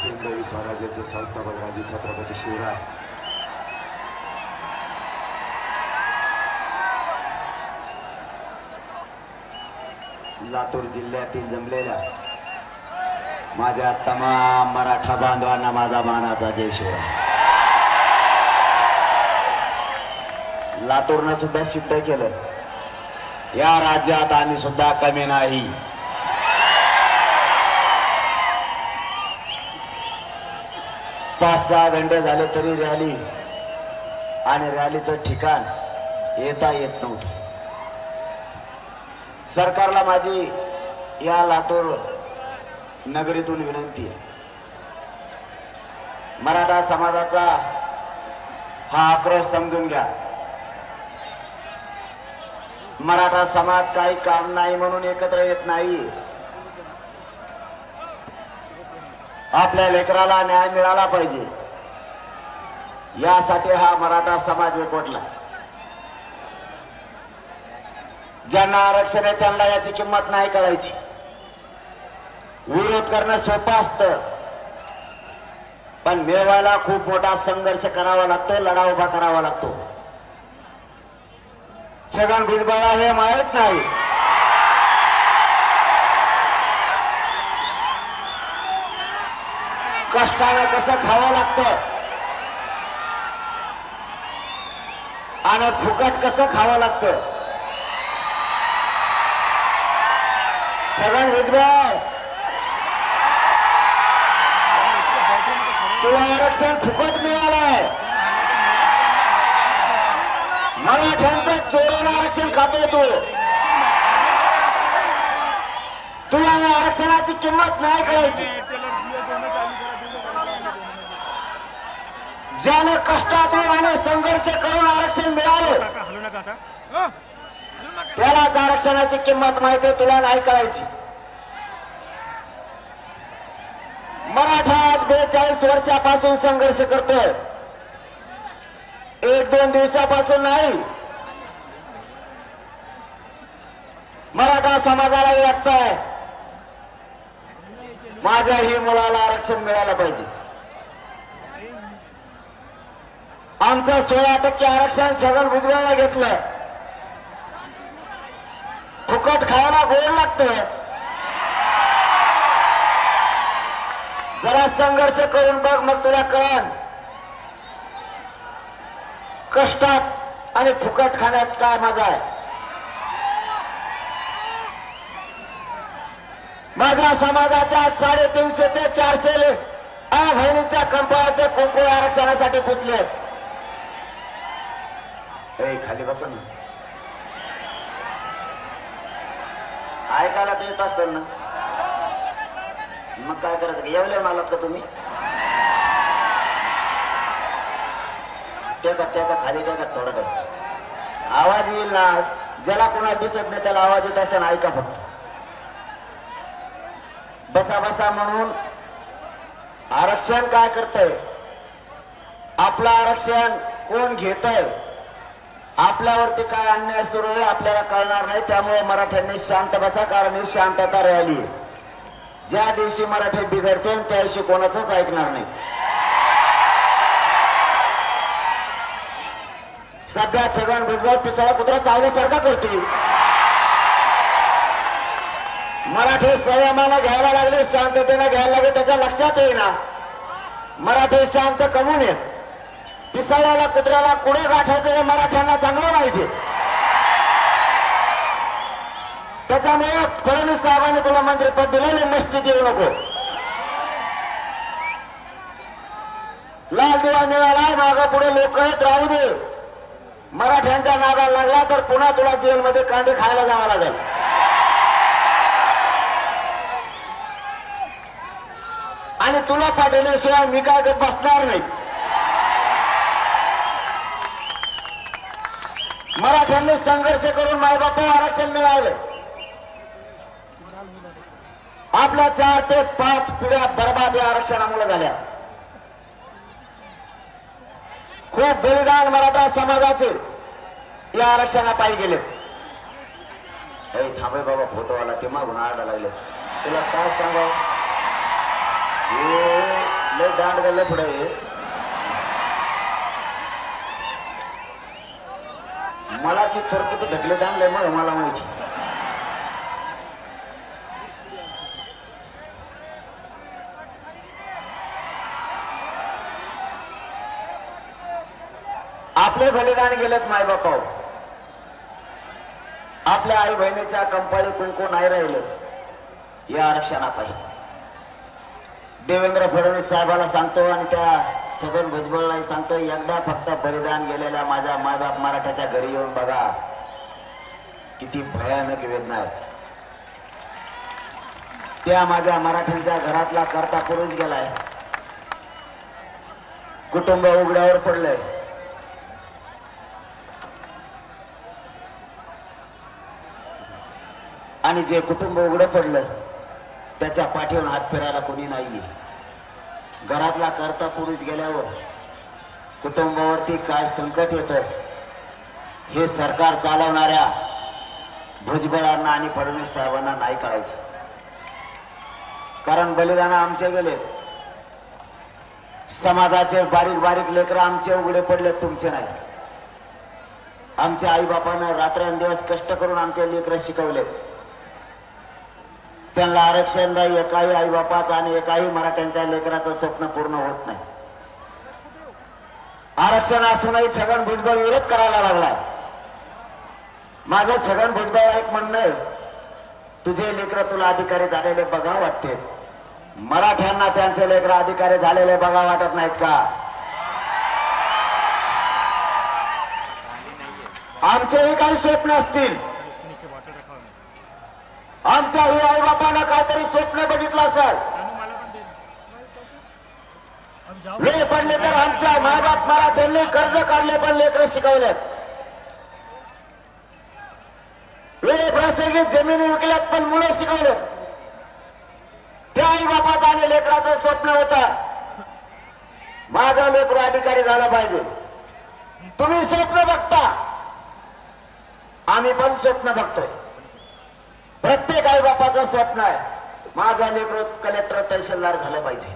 हिंदवी स्वराज्याचे संस्थापक राजे छत्रपती शिवराय लातूर जिल्ह्यातील जमलेल्या माझ्या तमाम मराठा बांधवांना माझा मानाचा जय शिवराय. लातूरनं सुद्धा सिद्ध केलं या राज्यात आम्ही सुद्धा कमी नाही. पाच सहा घंटे झाले तरी रॅली आणि रॅलीचं ठिकाण येता येत नव्हतं. सरकारला माझी या लातूर नगरीतून विनंती आहे, मराठा समाजाचा हा आक्रोश समजून घ्या. मराठा समाज काही काम नाही म्हणून एकत्र येत नाही. आपल्या लेकराला न्याय मिळाला पाहिजे यासाठी हा मराठा समाज एकवटला. ज्यांना आरक्षण आहे त्यांना याची किंमत नाही कळायची. विरोध करणं सोपं असतं, पण मिळवायला खूप मोठा संघर्ष करावा लागतो, लढा उभा करावा लागतो. छगन भुजबळला हे माहित नाही. कष्टानं कसं खावं लागतं आणि फुकट कसं खावं लागतं. छगन भुजबळ, तुला आरक्षण फुकट मिळालंय. मराठ्यांचं चोरून आरक्षण खातोय तू. तुला या आरक्षणाची किंमत नाही कळायची. ज्याने कष्टातून आणि संघर्ष करून आरक्षण मिळालं त्यालाच आरक्षणाची किंमत माहिती आहे, तुला नाही कळायची. मराठा आज 42 वर्षापासून संघर्ष करतोय, एक दोन दिवसापासून नाही. मराठा समाजालाही वाटतंय माझ्याही मुलाला आरक्षण मिळालं पाहिजे. आमचं 16% आरक्षण छगन भुजबळने घेतलं. फुकट खायला गोड लागतंय. जरा संघर्ष करून बघ, मग तुला कळेल कष्टात आणि फुकट खाण्यात काय मजा आहे. माझ्या समाजाच्या 350 ते 400 बहिणीच्या कंपळाचे कुंकू आरक्षणासाठी पुसले. खाली बसा ना, ऐकायला तर येत असतात ना, मग काय करायचं. येवल्याहून आलात का तुम्ही? टेका खाली टेका, थोडा टेक आवाज येईल ना. ज्याला कोणाला दिसत नाही त्याला आवाज येत असेल, ऐका फक्त. बसा बसा म्हणून आरक्षण काय करतंय, आपलं आरक्षण कोण घेतंय, आपल्यावरती काय अन्याय सुरू आहे आपल्याला कळणार नाही. त्यामुळे मराठ्यांनी शांत बसा, कारण ही शांतता रॅली आहे. ज्या दिवशी मराठी बिघडते त्या दिवशी कोणाचंच ऐकणार नाही. सध्या छगन भुजबळ पिसाळा कुत्रा चावल्यासारखा करतोय. मराठी संयमानं घ्यायला लागले, शांततेनं घ्यायला लागले, त्याच्या लक्षात येईना. मराठी शांत कमून येत, पिसाळ्याला कुत्र्याला कुठे गाठायचं हे मराठ्यांना चांगलं माहिती. त्याच्यामुळे फडणवीस साहेबांनी तुला मंत्रिपद दिलं, मस्तीत येऊ नको. लाल दिवा मिळाला, मागं पुढे लोक आहेत, राहू दे. मराठ्यांच्या नादाला लागला तर पुन्हा तुला जेलमध्ये कांदे खायला जावं लागेल. आणि तुला पाठवल्याशिवाय मी काय बसणार नाही. मराठ्यांनी संघर्ष करून मायबापाला आरक्षण मिळालं. आपल्या 4 ते 5 पिढ्या बर्बाद या आरक्षणामुळे झाल्या. खूप बलिदान मराठा समाजाचे या आरक्षणापायी गेले. थांबे बाबा, फोटोवाला ते मागून आरडा लागले. तुला काय सांगावं. लय दांड गेलं पुढे. मला जी थोरकुट ढकले आणलंय मग मला माहिती. आपले बलिदान गेलेत मायबापाव. आपल्या आई बहिणीच्या कंपाळी कुंकू नाही राहिलं या आरक्षणापायी. देवेंद्र फडणवीस साहेबाला सांगतो आणि त्या छगन भुजबळलाही सांगतो, एकदा फक्त बलिदान गेलेल्या माझ्या मायबाप मराठ्याच्या घरी येऊन बघा, किती भयानक वेदना आहेत. त्या माझ्या मराठ्यांच्या घरातला करता पुरुष गेलाय. कुटुंब उघड्यावर पडलंय. आणि जे कुटुंब उघडं पडलं त्याच्या पाठीवर हात फिरायला कोणी नाहीये. घरातला करता पुरुष गेल्यावर कुटुंबावरती काय संकट येतं हे सरकार चालवणाऱ्या भुजबळांना आणि फडणवीस साहेबांना नाही कळायचं. कारण बलिदान आमचे गेले. समाजाचे बारीक बारीक लेकर आमचे उघडे पडले, तुमचे नाही. आमच्या आई बापानं रात्रंदिवस कष्ट करून आमचे लेकर शिकवले. त्यांना आरक्षण नाही. एकाही आई बापाचं आणि एकाही मराठ्यांच्या लेकराचं स्वप्न पूर्ण होत नाही. आरक्षण असूनही छगन भुजबळ विरोध करायला लागला. माझं छगन भुजबळ एक म्हणणं आहे, तुझे लेकर तुला अधिकारी झालेले बघा वाटते, मराठ्यांना त्यांचे लेकर अधिकारी झालेले बघा वाटत नाहीत का? आमचेही काही स्वप्न असतील. आमच्याही आई बापानं काहीतरी स्वप्न बघितलं असेल. वेळ पडले तर आमच्या मायबाप मराठ्यांनी कर्ज काढले पण लेकर शिकवलेत. वेळ प्रसंगी जमिनी विकल्यात पण मुलं शिकवलेत. त्या आई बापाचं आणि लेकराचं स्वप्न होतं, माझा लेकरू अधिकारी झाला पाहिजे. तुम्ही स्वप्न बघता, आम्ही पण स्वप्न बघतोय. प्रत्येक आई बापाचं स्वप्न आहे, माझा लेकरू कलेक्टर तहसीलदार झालं पाहिजे,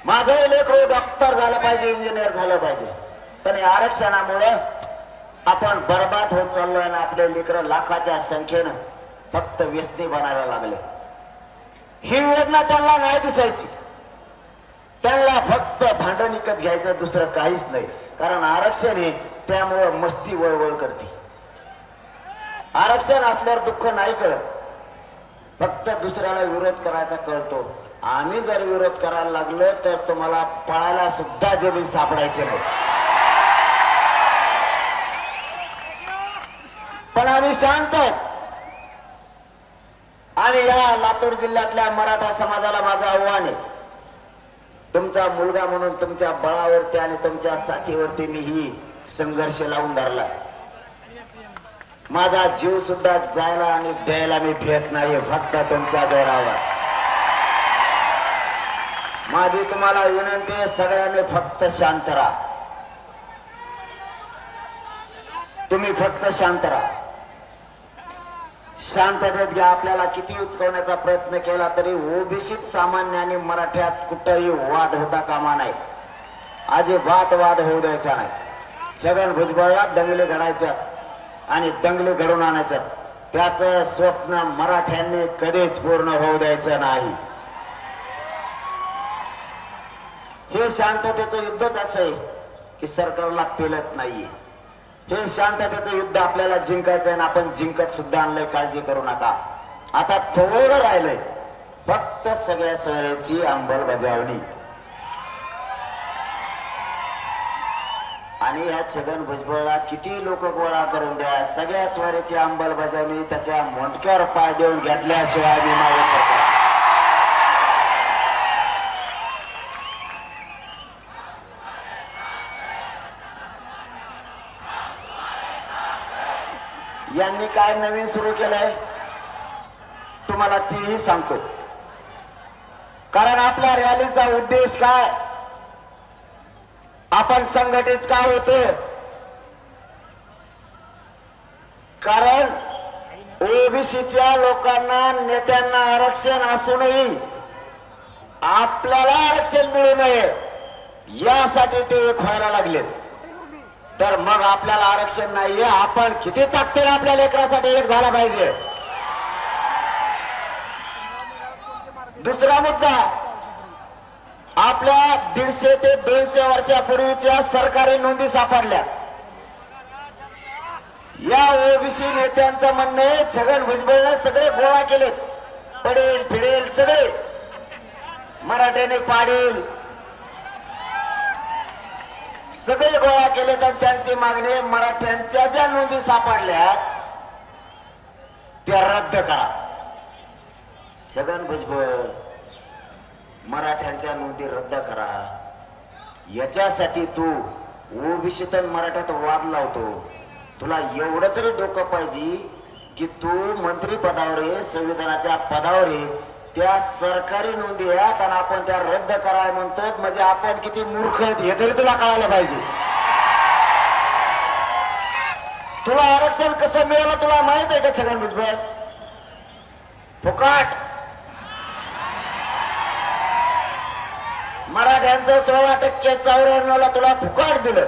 माझं लेकरू डॉक्टर झालं पाहिजे, इंजिनियर झालं पाहिजे. पण या आरक्षणामुळे आपण बर्बाद होत चाललोय आणि आपले लेकर लाखाच्या संख्येनं फक्त व्यसनी बनायला लागले. ही वेदना त्यांना नाही दिसायची. त्यांना फक्त भांडण विकत घ्यायचं, दुसरं काहीच नाही. कारण आरक्षण हे त्यामुळे मस्ती वळवळ करते. आरक्षण असल्यावर दुःख नाही कळत, फक्त दुसऱ्याला विरोध करायचा कळतो. आम्ही जर विरोध करायला लागलो तर तुम्हाला पळायला सुद्धा जमीन सापडायची नाही. पण आम्ही शांत आहेत. आणि या लातूर जिल्ह्यातल्या मराठा समाजाला माझं आव्हान आहे, तुमचा मुलगा म्हणून तुमच्या बळावरती आणि तुमच्या साथीवरती मी ही संघर्ष लावून धरला. माझा जीव सुद्धा जायला आणि द्यायला मी भेट नाही, फक्त तुमच्या जोरावर. माझी तुम्हाला विनंती आहे, सगळ्यांनी फक्त शांत राहा. तुम्ही फक्त शांत राहा. शांततेत घ्या. आपल्याला किती उचकवण्याचा प्रयत्न केला तरी ओबीसीत सामान्य आणि मराठ्यात कुठेही वाद होता कामा नाही. अजिबात वाद होऊ द्यायचा नाही. छगन भुजबळला दंगली घडायच्या आणि दंगली घडून आणायच्या, त्याचं स्वप्न मराठ्यांनी कधीच पूर्ण होऊ द्यायचं नाही. हे शांततेचं युद्धच असं आहे की सरकारला पेलत नाहीये. हे शांततेचं युद्ध आपल्याला जिंकायचं आहे आणि आपण जिंकत सुद्धा आणलंय, काळजी करू नका. आता थोडं राहिलंय, फक्त सगळ्या सोयऱ्याची अंमलबजावणी. आणि ह्या छगन भुजबळला किती लोक गोळा करून द्या, सगळ्या स्वाऱ्याची अंमलबजावणी त्याच्या मोंडक्यावर पाय देऊन घेतल्याशिवाय मी मागू शकतो. यांनी काय नवीन सुरू केलंय तुम्हाला तीही सांगतो. कारण आपल्या रॅलीचा उद्देश काय, आपण संघटित का होतोय, कारण ओबीसीच्या लोकांना नेत्यांना आरक्षण असूनही आपल्याला आरक्षण मिळू नये यासाठी ते एक व्हायला लागलेत. तर मग आपल्याला आरक्षण नाहीये, आपण किती ताकदीने आपल्या लेकरासाठी एक झाला पाहिजे. दुसरा मुद्दा, आपल्या 150 ते 200 वर्षापूर्वीच्या सरकारी नोंदी सापडल्या. या ओबीसी नेत्यांचं म्हणणं आहे छगन भुजबळने सगळे गोळा केलेत, पडेल फिडेल सगळे मराठ्याने पाडेल सगळे गोळा केलेत आणि त्यांची मागणी मराठ्यांच्या ज्या नोंदी सापडल्या त्या रद्द करा. छगन भुजबळ मराठ्यांच्या नोंदी रद्द करा याच्यासाठी तू ओबीसीत मराठ्यात वाद लावतो. तुला एवढं तरी डोकं पाहिजे की तू मंत्री पदावर आहे, संविधानाच्या पदावर आहे, त्या सरकारी नोंदी आहेत आणि आपण त्या रद्द कराय म्हणतो. म्हणजे आपण किती मूर्ख आहेत हे तरी तुला कळायला पाहिजे. तुला आरक्षण कसं मिळालं तुला माहित आहे का छगन भुजबळ? फुकाट. मराठ्यांचं 16% 94ला तुला फुकाट दिलं.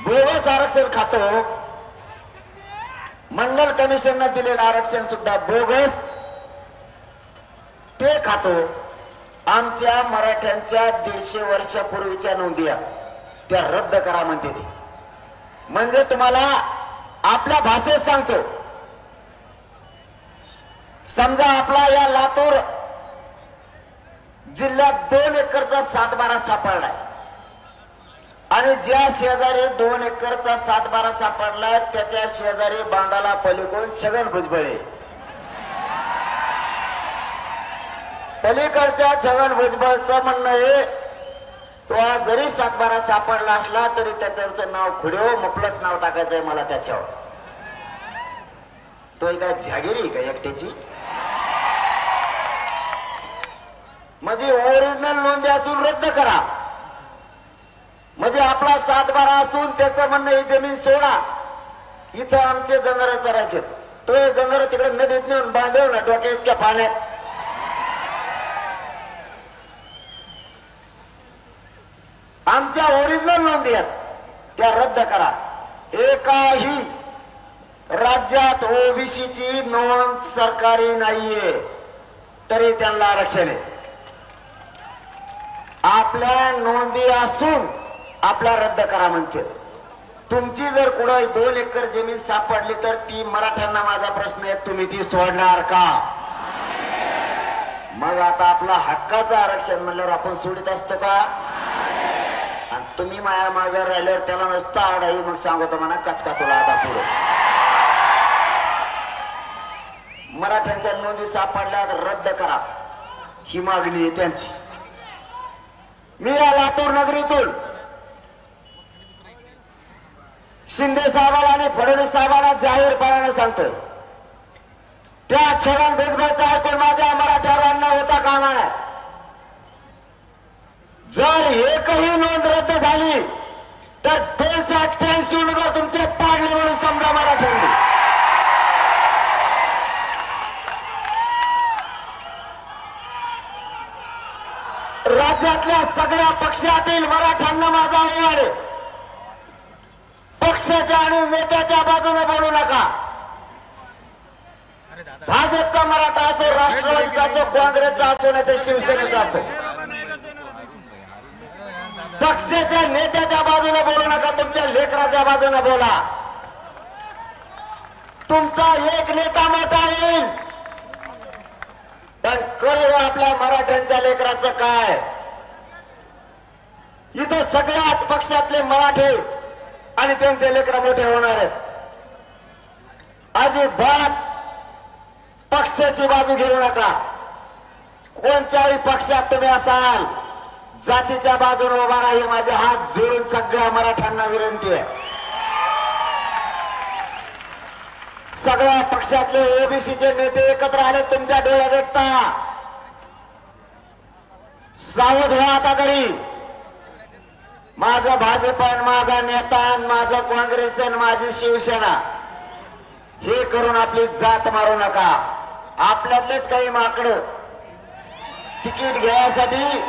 बोगस आरक्षण खातो. मंडल कमिशननं दिलेलं आरक्षण सुद्धा बोगस ते खातो. आमच्या मराठ्यांच्या 150 वर्षापूर्वीच्या नोंदी त्या रद्द करा म्हणते ते. म्हणजे तुम्हाला आपल्या भाषेत सांगतो, समजा आपला या लातूर जिल्ह्यात 2 एकरचा 7/12 सापडलाय आणि ज्या शेजारी 2 एकरचा 7/12 सापडलाय त्याच्या शेजारी बांधाला पलीकडून छगन भुजबळ. पलीकडच्या छगन भुजबळचं म्हणणं आहे तो जरी 7/12 सापडला असला तरी त्याच्यावरचं नाव खुडेव मुपलत नाव टाकायचंय मला त्याच्यावर. तो काय जागिरी का एकट्याची? म्हणजे ओरिजिनल नोंदी असून रद्द करा. म्हणजे आपला 7/12 असून त्याचं म्हणणं ही जमीन सोडा, इथं आमचे जनावर चरायचे. तो हे जनावर तिकडे नदीत नेऊन बांधव ना डोक्या इतक्या पाण्यात. आमच्या ओरिजिनल नोंदी आहेत त्या रद्द करा. एकाही राज्यात ओबीसीची नोंद सरकारी नाहीये तरी त्यांना आरक्षण आहे. आपल्या नोंदी असून आपला रद्द करा म्हणते. तुमची जर कुठं 2 एकर जमीन सापडली तर ती मराठ्यांना माझा प्रश्न आहे, तुम्ही ती सोडणार का? मग आता आपला हक्काचं आरक्षण म्हणल्यावर आपण सोडित असतो का? आणि तुम्ही माया मागे राहिल्यावर त्याला नसतं आडाई मग सांगतो म्हणा कचका तुला आता पुढे. मराठ्यांच्या नोंदी सापडल्या रद्द करा ही मागणी आहे त्यांची. मी या लातूर नगरीतून शिंदे साहेबाला आणि फडणवीस साहेबांना जाहीरपणाने सांगतोय, त्या छगन भुजबळचा ऐकून माझ्या मराठ्यावर अन्याय होता कामा नये. जर एकही नोंद रद्द झाली तर 288 उमेदवार तुमचे पाडले म्हणून समजा मराठ्यांनी. राज्यातल्या सगळ्या पक्षातील मराठ्यांना माझा आव्हान आहे, पक्षाच्या आणि नेत्याच्या बाजूने बोलू नका. भाजपचा मराठा असो, राष्ट्रवादीचा असो, काँग्रेसचा असो नाही तर शिवसेनेचा असो, पक्षाच्या नेत्याच्या बाजूने बोलू नका. तुमच्या लेकराच्या बाजूने बोला. तुमचा एक नेता मोठा येईल पण करू आपल्या मराठ्यांच्या लेकराचं काय? इथं सगळ्याच पक्षातले मराठे आणि त्यांचे लेकर मोठे होणार आहेत. अजिबात पक्षाची बाजू घेऊ नका. कोणत्याही पक्षात तुम्ही असाल, जातीच्या बाजूने उभा राही. माझे हात जोडून सगळ्या मराठ्यांना विनंती आहे. सगळ्या पक्षातले ओबीसीचे नेते एकत्र आले, तुमच्या डोळ्यात देखता. सावध व्हा आता तरी. माझा भाजप, माझा नेता, माझा काँग्रेस, माझी शिवसेना हे करून आपली जात मारू नका. आपल्यातलेच काही माकडं ती तिकीट घ्यायसाठी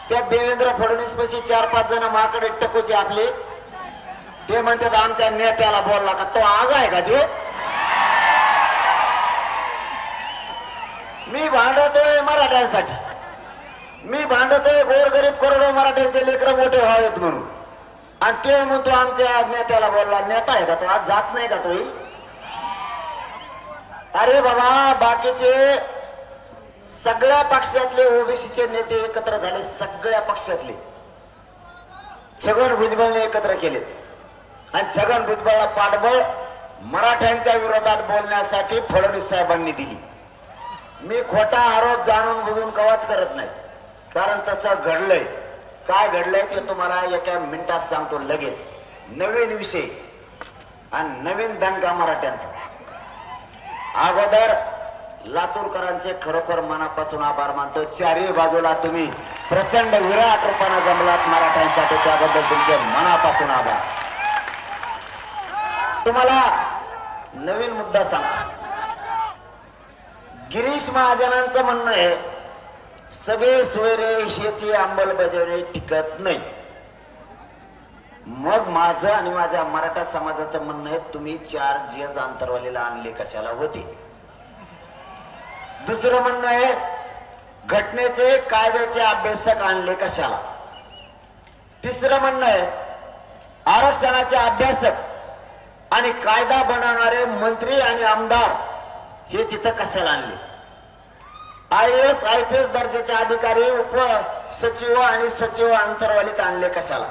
त्या देवेंद्र फडणवीस पाशी 4-5 जण माकडे टकोचे आपले, ते म्हणतात आमच्या नेत्याला बोलला का, तो आज आहे का ते? मी भांडतोय मराठ्यांसाठी, मी भांडतोय गोरगरीब करोडो मराठ्यांचे लेकरं मोठे व्हावेत म्हणून, आणि ते म्हणतो आमच्या नेत्याला बोलला. नेता आहे का तो? आज जात नाही का तोही? अरे बाबा, बाकीचे सगळ्या पक्षातले ओबीसीचे नेते एकत्र झाले, सगळ्या पक्षातले. छगन भुजबळने एकत्र केले आणि छगन भुजबळला पाठबळ मराठ्यांच्या विरोधात बोलण्यासाठी फडणवीस साहेबांनी दिली. मी खोटा आरोप जाणून बुजून कवाच करत नाही, कारण तसं घडलंय. काय घडलंय ते तुम्हाला एका मिनिटात सांगतो लगेच. नवीन विषय आणि नवीन दणका मराठ्यांचा. अगोदर लातूरकरांचे खरोखर मनापासून आभार मानतो. चारही बाजूला तुम्ही प्रचंड विराट रूपाने जमलात मराठ्यांसाठी, त्याबद्दल तुमचे मनापासून आभार. तुम्हाला नवीन मुद्दा सांगतो. गिरीश महाजनांचं म्हणणं आहे सगळे सोयरे ह्याची अंमलबजावणी टिकत नाही. मग माझं आणि माझ्या मराठा समाजाचं म्हणणं आहे तुम्ही 4 जज आंतरवालीला आणले कशाला होते. दुसरं म्हणणं आहे घटनेचे कायद्याचे अभ्यासक आणले कशाला. तिसरं म्हणणं आहे आरक्षणाचे अभ्यासक आणि कायदा बनवणारे मंत्री आणि आमदार हे तिथं कशाला आणले. IAS IPS दर्जाचे अधिकारी उप सचिव आणि सचिव आंतरवालीत आणले कशाला.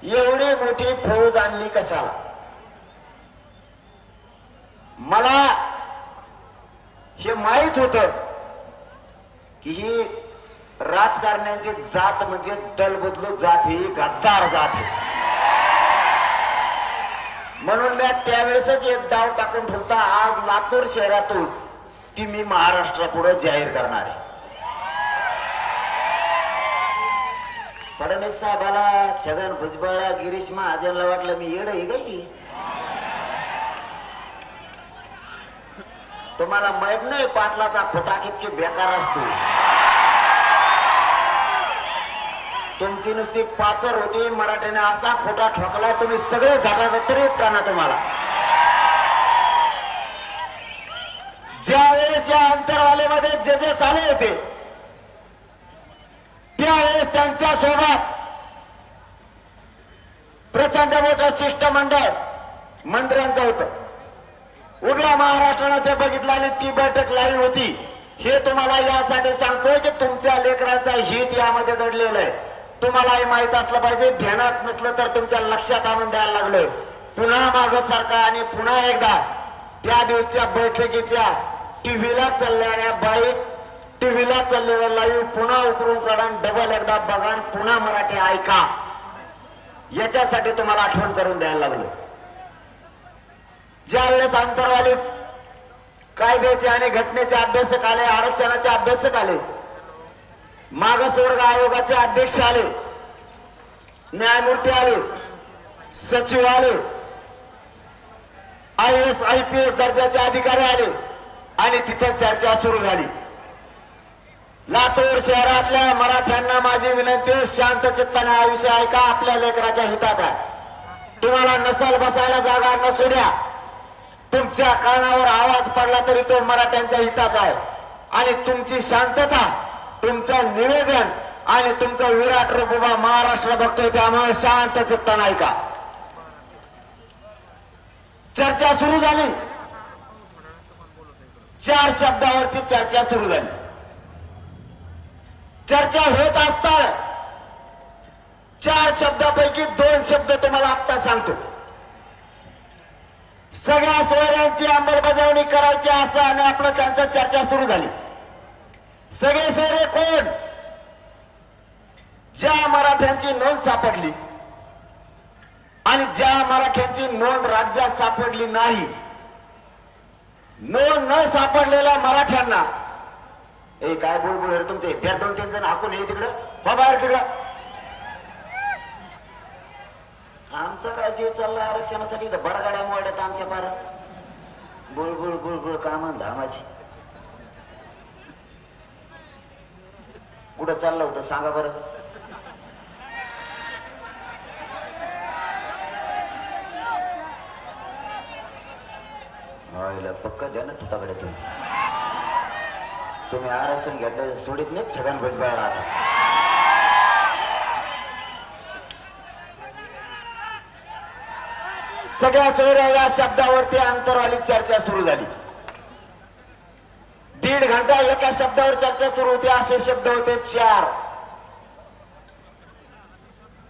एवढी मोठी फौज आणली कशाला. मला हे माहित होत की ही राजकारण्यांची जात म्हणजे दलबदलू जात, ही गद्दार जात आहे. म्हणून मी त्यावेळेसच एक डाव टाकून ठेवता. आज लातूर शहरातून ती मी महाराष्ट्रापुढे जाहीर करणार आहे. फडणवीस साहेबाला, छगन भुजबळला, गिरीश महाजनला वाटलं मी येड आहे काही. तुम्हाला माहित नाही पाटलाचा खोटा किती बेकार असतो. तुमची नुसती पाचर होती, मराठीने असा खोटा ठोकला तुम्ही सगळे झाटा तरी उपटाना. तुम्हाला ज्यावेळेस या अंतरवालेमध्ये जजेस आले होते त्यावेळेस त्यांच्या सोबत प्रचंड मोठं शिष्टमंडळ मंत्र्यांचं होतं. उभ्या महाराष्ट्रानं ते बघितलं आणि ती बैठक लाईव्ह होती. हे तुम्हाला यासाठी सांगतोय की तुमच्या लेकरांचा हित यामध्ये दडलेलं आहे. तुम्हालाही माहित असलं पाहिजे. ध्यानात नसलं तर तुमच्या लक्षात आणून द्यायला लागलोय. पुन्हा माग सारखा आणि पुन्हा एकदा त्या दिवसच्या बैठकीच्या टीव्हीला चालणाऱ्या टीव्हीला चाललेला लाईव्ह पुन्हा उकरून काढा, डबल एकदा बघा, पुन्हा मराठी ऐका. याच्यासाठी तुम्हाला आठवण करून द्यायला लागलो. ज्या वेळेस अंतरवालीत कायद्याचे आणि घटनेचे अभ्यासक आले, आरक्षणाचे अभ्यासक आले, मागासवर्ग आयोगाचे अध्यक्ष आले, न्यायमूर्ती आले, सचिव आले, IAS IPS दर्जाचे अधिकारी आले आणि तिथे चर्चा सुरू झाली. लातूर शहरातल्या मराठ्यांना माझी विनंती, शांत चित्ताने हा विषय ऐका. आपल्या लेकराच्या हिताचा आहे. तुम्हाला नसल बसायला जागा नसू द्या. तुमच्या कानावर आवाज पडला तरी तो मराठ्यांच्या हिताचा आहे. आणि तुमची शांतता, तुमचं निवेदन आणि तुमचं विराट रूप उभा महाराष्ट्र बघतोय. त्यामुळे शांत चित्ताने ऐका. चर्चा सुरू झाली. 4 शब्दावरती चर्चा सुरू झाली. चर्चा होत असताना 4 शब्दापैकी 2 शब्द तुम्हाला आता सांगतो. सगळ्या सोयऱ्यांची अंमलबजावणी करायची असं आणि आपलं त्यांचं चर्चा सुरू झाली. सगळे सोयरे कोण? ज्या मराठ्यांची नोंद सापडली आणि ज्या मराठ्यांची नोंद राज्यात सापडली नाही, नोंद न सापडलेल्या मराठ्यांना काय बुळबुळ रे तुमचे त्या 2-3 जण हाकून ये तिकडं, हो बाहेर तिकडं. आमचा काय जीव चालला आरक्षणासाठी, तर बरगाड्या मोड्यात आमच्या पार बुळबुळ बुळबुळ का म्हणता माझी. कुठं चाललं होतं सांगा बरं. पक्क द्या ना तुताकडे तुम्ही आरक्षण घेतलं सोडित नाही छगन भुजबळ आता. सगळ्या सोयऱ्या या शब्दावरती अंतरवाली चर्चा सुरू झाली. 1.5 घंटा एका शब्दावर चर्चा सुरू होती. असे शब्द होते 4.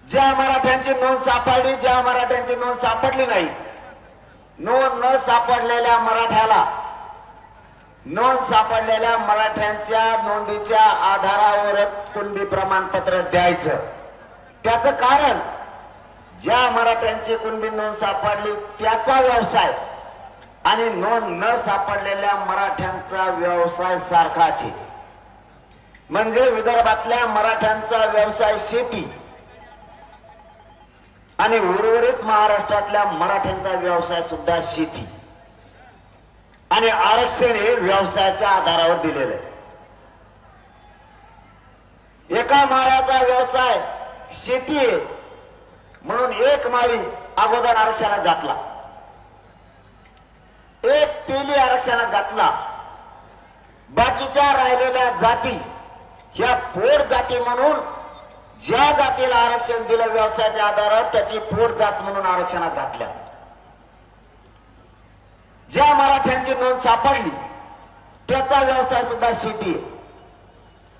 ज्या मराठ्यांची नोंद सापडली, ज्या मराठ्यांची नोंद सापडली नाही, नोंद न सापडलेल्या मराठ्याला नोंद सापडलेल्या मराठ्यांच्या नोंदीच्या आधारावरच कुणबी प्रमाणपत्र द्यायचं. त्याचं कारण ज्या मराठ्यांची कुणबी नोंद सापडली त्याचा व्यवसाय आणि नोंद न सापडलेल्या मराठ्यांचा व्यवसाय सारखाच आहे. म्हणजे विदर्भातल्या मराठ्यांचा व्यवसाय शेती आणि उर्वरित महाराष्ट्रातल्या मराठ्यांचा व्यवसाय सुद्धा शेती आणि आरक्षण हे व्यवसायाच्या आधारावर दिलेलं आहे. एका माळ्याचा व्यवसाय शेती आहे म्हणून 1 माळी अगोदर आरक्षणात घातला, 1 तेली आरक्षणात घातला. बाकीच्या राहिलेल्या जाती ह्या पोट जाती म्हणून ज्या जातीला आरक्षण दिलं व्यवसायाच्या आधारावर त्याची पोट जात म्हणून आरक्षणात घातल्या. ज्या मराठ्यांची नोंद सापडली त्याचा व्यवसाय सुद्धा शेती आहे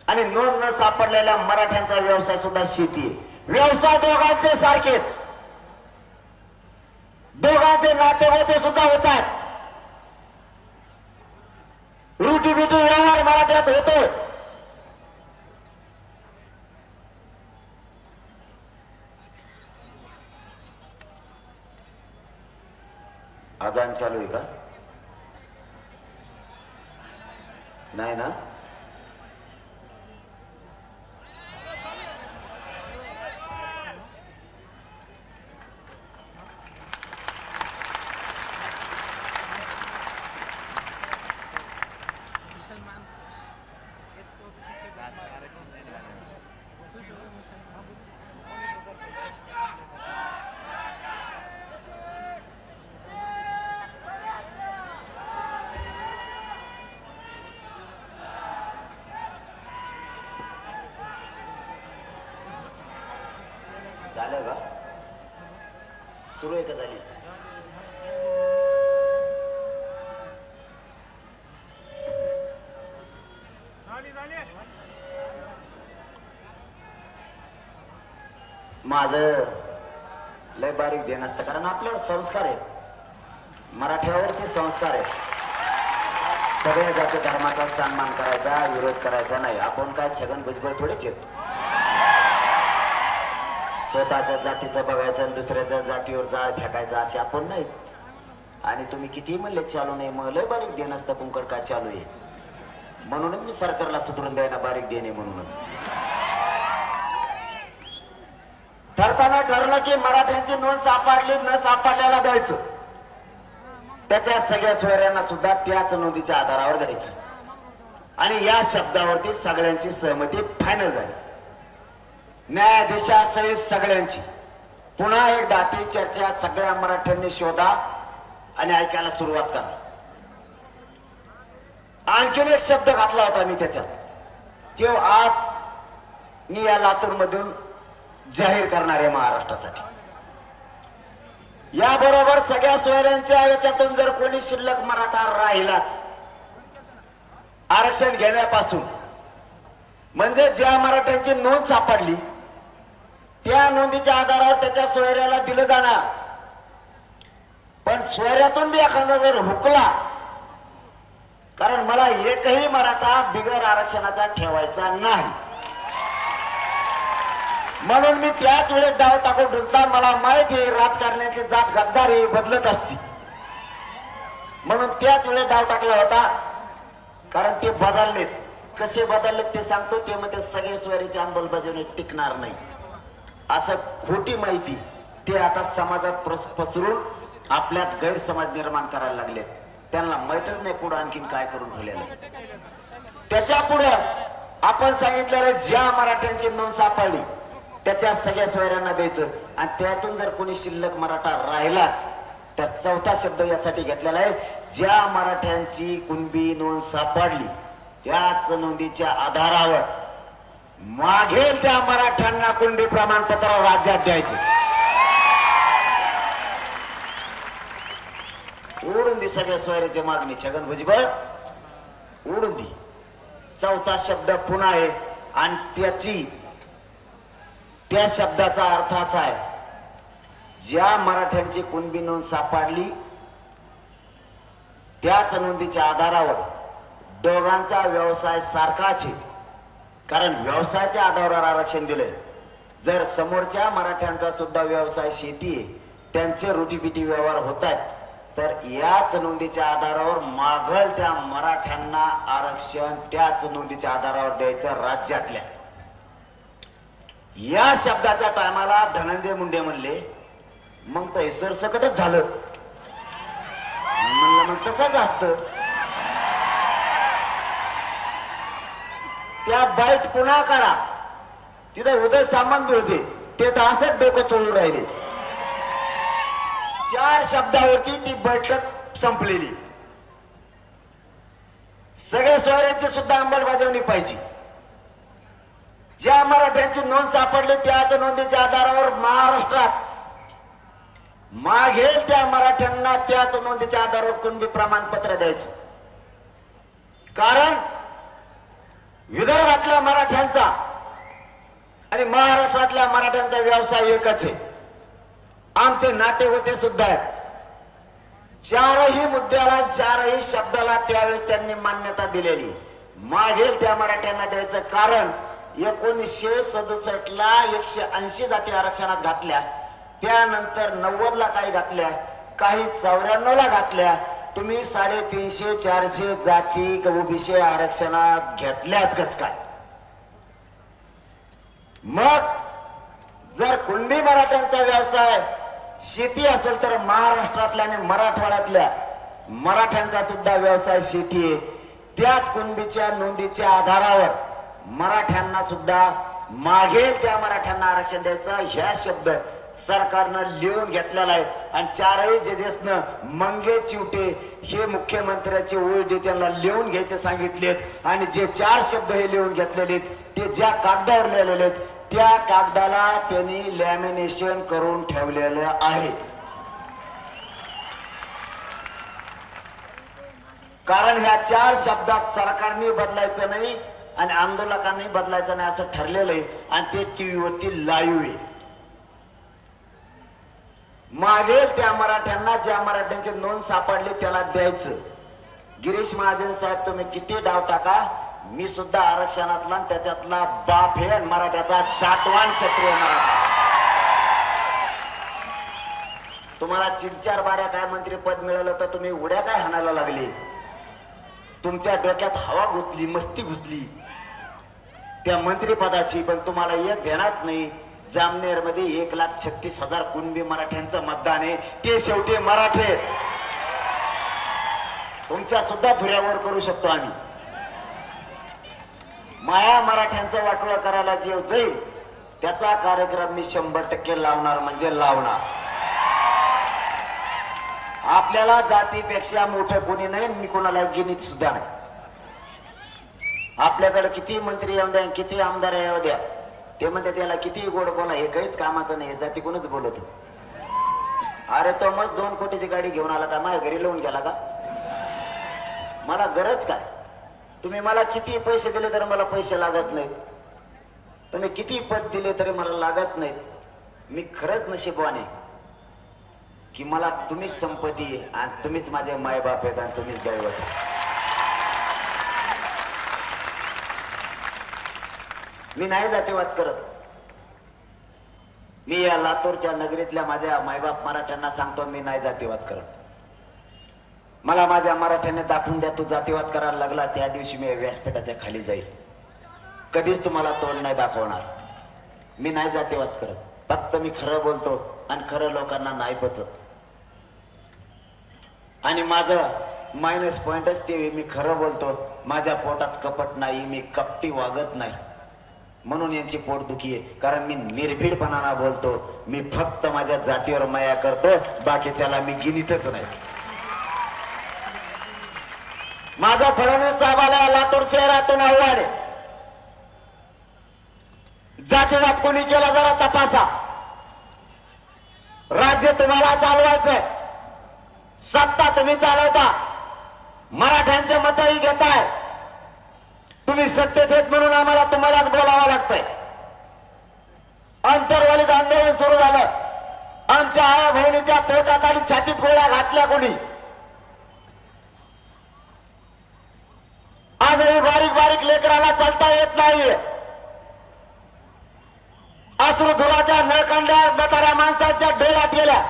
आणि नोंद न सापडलेल्या मराठ्यांचा व्यवसाय सुद्धा शेती आहे. व्यवसाय दोघांचे सारखेच, दोघांचे नातेगोते सुद्धा होतात. रुटीबिटी व्यवहार मराठ्यात होतोय. अजान चालू आहे का? नाही ना? झालं का? सुरू आहे का? झाली? माझं लय बारीक देण असतं कारण आपल्यावर संस्कार आहेत, मराठ्यावरती संस्कार आहेत. सगळ्या जाती धर्माचा सन्मान करायचा, विरोध करायचा नाही. आपण काय छगन भुजबळ थोडेच आहेत. स्वतःच्या जातीचं बघायचं आणि दुसऱ्याच्या जातीवर जाळ फेकायचा असे आपण नाहीत. आणि तुम्ही किती म्हणले चालू नाही, मग लय बारीक देण असतं. कुंकड काय चालू आहे म्हणूनच मी सरकारला सुधरून द्यायला बारीक देणे म्हणूनच. ठरताना ठरलं की मराठ्यांची नोंद सापडली न सापडल्याला द्यायचं, त्याच्या सगळ्या सोयऱ्यांना सुद्धा त्याच नोंदीच्या आधारावर द्यायचं. आणि या शब्दावरती सगळ्यांची सहमती फायनल झाली, न्यायाधीशासहित सगळ्यांची. पुन्हा एकदा ती चर्चा सगळ्या मराठ्यांनी शोधा आणि ऐकायला सुरुवात करा. आणखीन एक शब्द घातला होता मी त्याच्यात, की आज मी या लातूर मधून जाहीर करणार आहे महाराष्ट्रासाठी. याबरोबर सगळ्या सोयऱ्यांच्या याच्यातून जर कोणी शिल्लक मराठा राहिलाच आरक्षण घेण्यापासून, म्हणजे ज्या मराठ्यांची नोंद सापडली त्या नोंदीच्या आधारावर त्याच्या सोयऱ्याला दिलं जाणार. पण सोयऱ्यातून बी एखादा जर हुकला, कारण मला एकही मराठा बिगर आरक्षणाचा ठेवायचा नाही, म्हणून मी त्याच वेळेस डाव टाकून ढुलता. मला माहिती आहे राजकारण्याची जात गद्दारी बदलत असती, म्हणून त्याच वेळेस डाव टाकला होता. कारण ते बदललेत, कसे बदललेत ते सांगतो. ते मध्ये सगळे सोयरीची अंमलबजावणी टिकणार नाही असं खोटी माहिती ते आता समाजात पसरून आपल्यात गैरसमज निर्माण करायला लागलेत. त्यांना माहितच नाही पुढे आणखीन काय करून ठेवलेलं. त्याच्या पुढे आपण सांगितलेलं ज्या मराठ्यांची नोंद सापडली त्याच्या सगळ्या सोयऱ्यांना द्यायचं आणि त्यातून जर कोणी शिल्लक मराठा राहिलाच तर चौथा शब्द यासाठी घेतलेला आहे, ज्या मराठ्यांची कुणबी नोंद सापडली त्याच नोंदीच्या आधारावर मागेल त्या मराठ्यांना कुणबी प्रमाणपत्र राज्यात द्यायचे. उडून दी सगळ्या सोयऱ्याची मागणी, छगन भुजबळ उडून दी. चौथा शब्द पुन्हा आहे आणि त्या शब्दाचा अर्थ असा आहे, ज्या मराठ्यांची कुणबी नोंद सापडली त्याच नोंदीच्या आधारावर दोघांचा व्यवसाय सारखाच आहे. कारण व्यवसायाच्या आधारावर आरक्षण दिलंय. जर समोरच्या मराठ्यांचा सुद्धा व्यवसाय शेती आहे, त्यांचे रोटीपिटी व्यवहार होत आहेत, तर याच नोंदीच्या आधारावर मागल त्या मराठ्यांना आरक्षण त्याच नोंदीच्या आधारावर द्यायचं राज्यातल्या. या शब्दाच्या टायमाला धनंजय मुंडे म्हणले मग तर हे सरसकटच झालं. म्हणलं मग तसंच असतं. त्या बाईट पुन्हा काढा, तिथं उदय सामंत होते, ते तर असंच डोकं चोळून राहिले. 4 शब्दावरती ती बैठक संपलेली. सगळ्या सोयऱ्यांची सुद्धा अंमलबजावणी पाहिजे. ज्या मराठ्यांची नोंद सापडली त्याच नोंदीच्या आधारावर महाराष्ट्रात मागेल त्या मराठ्यांना त्याच नोंदीच्या आधारावर कुणबी प्रमाणपत्र द्यायचं. कारण विदर्भातल्या मराठ्यांचा आणि महाराष्ट्रातल्या मराठ्यांचा व्यवसाय एकच आहे. आमचे नाते होते सुद्धा आहेत. 4ही मुद्द्याला 4ही शब्दाला त्यावेळेस त्यांनी मान्यता दिलेली. मागेल त्या मराठ्यांना द्यायचं. कारण 1967 ला 180 जाती आरक्षणात घातल्या, त्यानंतर 90 ला काही घातल्या, काही 94 ला घातल्या. तुम्ही 350-400 जाती ओबीसी आरक्षणात घेतल्याच कस काय? मग जर कुणबी मराठ्यांचा व्यवसाय शेती असेल तर महाराष्ट्रातल्या आणि मराठवाड्यातल्या मराठ्यांचा सुद्धा व्यवसाय शेती आहे. त्याच कुणबीच्या नोंदीच्या आधारावर मराठ्यांना सुद्धा मागेल त्या मराठ्यांना आरक्षण द्यायचं. ह्या शब्द सरकारनं लिहून घेतलेला आहे आणि 4ही जजेसनं मंगे चिवटे हे मुख्यमंत्र्याचे ओळी त्यांना लिहून घ्यायचे सांगितलेत आणि जे 4 शब्द हे लिहून घेतलेले ते ज्या कागदावर लिहिलेले आहेत त्या कागदाला त्यांनी लॅमिनेशन करून ठेवलेलं आहे. कारण ह्या 4 शब्दात सरकारने बदलायचं नाही आणि आंदोलकांनी बदलायचं नाही असं ठरलेलं आहे आणि ते टीव्हीवरती लाईव्ह आहे. मागेल त्या मराठ्यांना ज्या मराठ्यांची नोंद सापडली त्याला द्यायचं. गिरीश महाजन साहेब तुम्ही किती डाव टाका, मी सुद्धा आरक्षणातला त्याच्यातला बाप हे मराठ्याचा जातवान क्षत्रिय मराठा. तुम्हाला 3-4 बाऱ्या काय मंत्रीपद मिळालं तर तुम्ही उड्या काय हाणायला लागली. तुमच्या डोक्यात हवा घुसली, मस्ती घुसली त्या मंत्रीपदाची, पण तुम्हाला एक ध्यानात नाही. जामनेर मध्ये 1,36,000 कुणबी मराठ्यांचं मतदान आहे. ते शेवटी मराठे. तुमच्या सुद्धा धुऱ्यावर करू शकतो आम्ही. माया मराठ्यांचं वाटोळं करायला जे जाईल त्याचा कार्यक्रम मी 100% लावणार म्हणजे लावणार. आपल्याला जातीपेक्षा मोठं कोणी नाही, मी कोणाला गिनीत सुद्धा नाही. आपल्याकडे किती मंत्री येऊ द्या, किती आमदार येऊ द्या, ते म्हणते त्याला किती गोड बोला, हे काहीच कामाचं नाही, जाती कोणच बोलत. अरे तो मग 2 कोटीची गाडी घेऊन आला का, माझ्या घरी लावून गेला का? मला गरज काय? तुम्ही मला किती पैसे दिले तरी मला पैसे लागत नाहीत. तुम्ही किती पद दिले तरी मला लागत नाहीत. मी खरंच नशीबवान आहे की मला तुम्हीच संपत्ती आहे आणि तुम्हीच माझे मायबाप आहेत आणि तुम्हीच दैवत. मी नाही जातीवाद करत. मी या लातूरच्या नगरीतल्या माझ्या मायबाप मराठ्यांना सांगतो, मी नाही जातीवाद करत. मला माझ्या मराठ्याने दाखवून द्या, तू जातीवाद करायला लागला त्या दिवशी मी व्यासपीठाच्या खाली जाईल. कधीच तुम्हाला तोंड नाही दाखवणार. मी नाही जातीवाद करत. फक्त मी खरं बोलतो आणि खरं लोकांना नाही पचत. आणि माझं मायनस पॉइंटच ते, मी खरं बोलतो माझ्या पोटात कपट नाही, मी कपटी वागत नाही, म्हणून यांची पोटदुखी आहे. कारण मी निर्भीडपणाने बोलतो, मी फक्त माझ्या जातीवर माया करतो, बाकीच्याला मी गिनीतच नाही. माझा फडणवीस साहेबाला लातूर शहरातून आव्हान आहे, जातीवाद कोणी केला जरा तपासा. राज्य तुम्हाला चालवायचंय, सत्ता तुम्ही चालवता, मराठ्यांचे मतही घेताय. तुम्ही सत्तेत येत म्हणून आम्हाला तुम्हालाच बोलावं लागतंय. अंतर्वलित आंदोलन सुरू झालं, आमच्या आया बहिणीच्या पोटात आणि छातीत गोळ्या घातल्या कोणी. आजही बारीक बारीक लेकराला चालता येत नाहीये. अश्रुधुराच्या नळकांड्या म्हाताऱ्या माणसाच्या डोळ्यात गेल्या.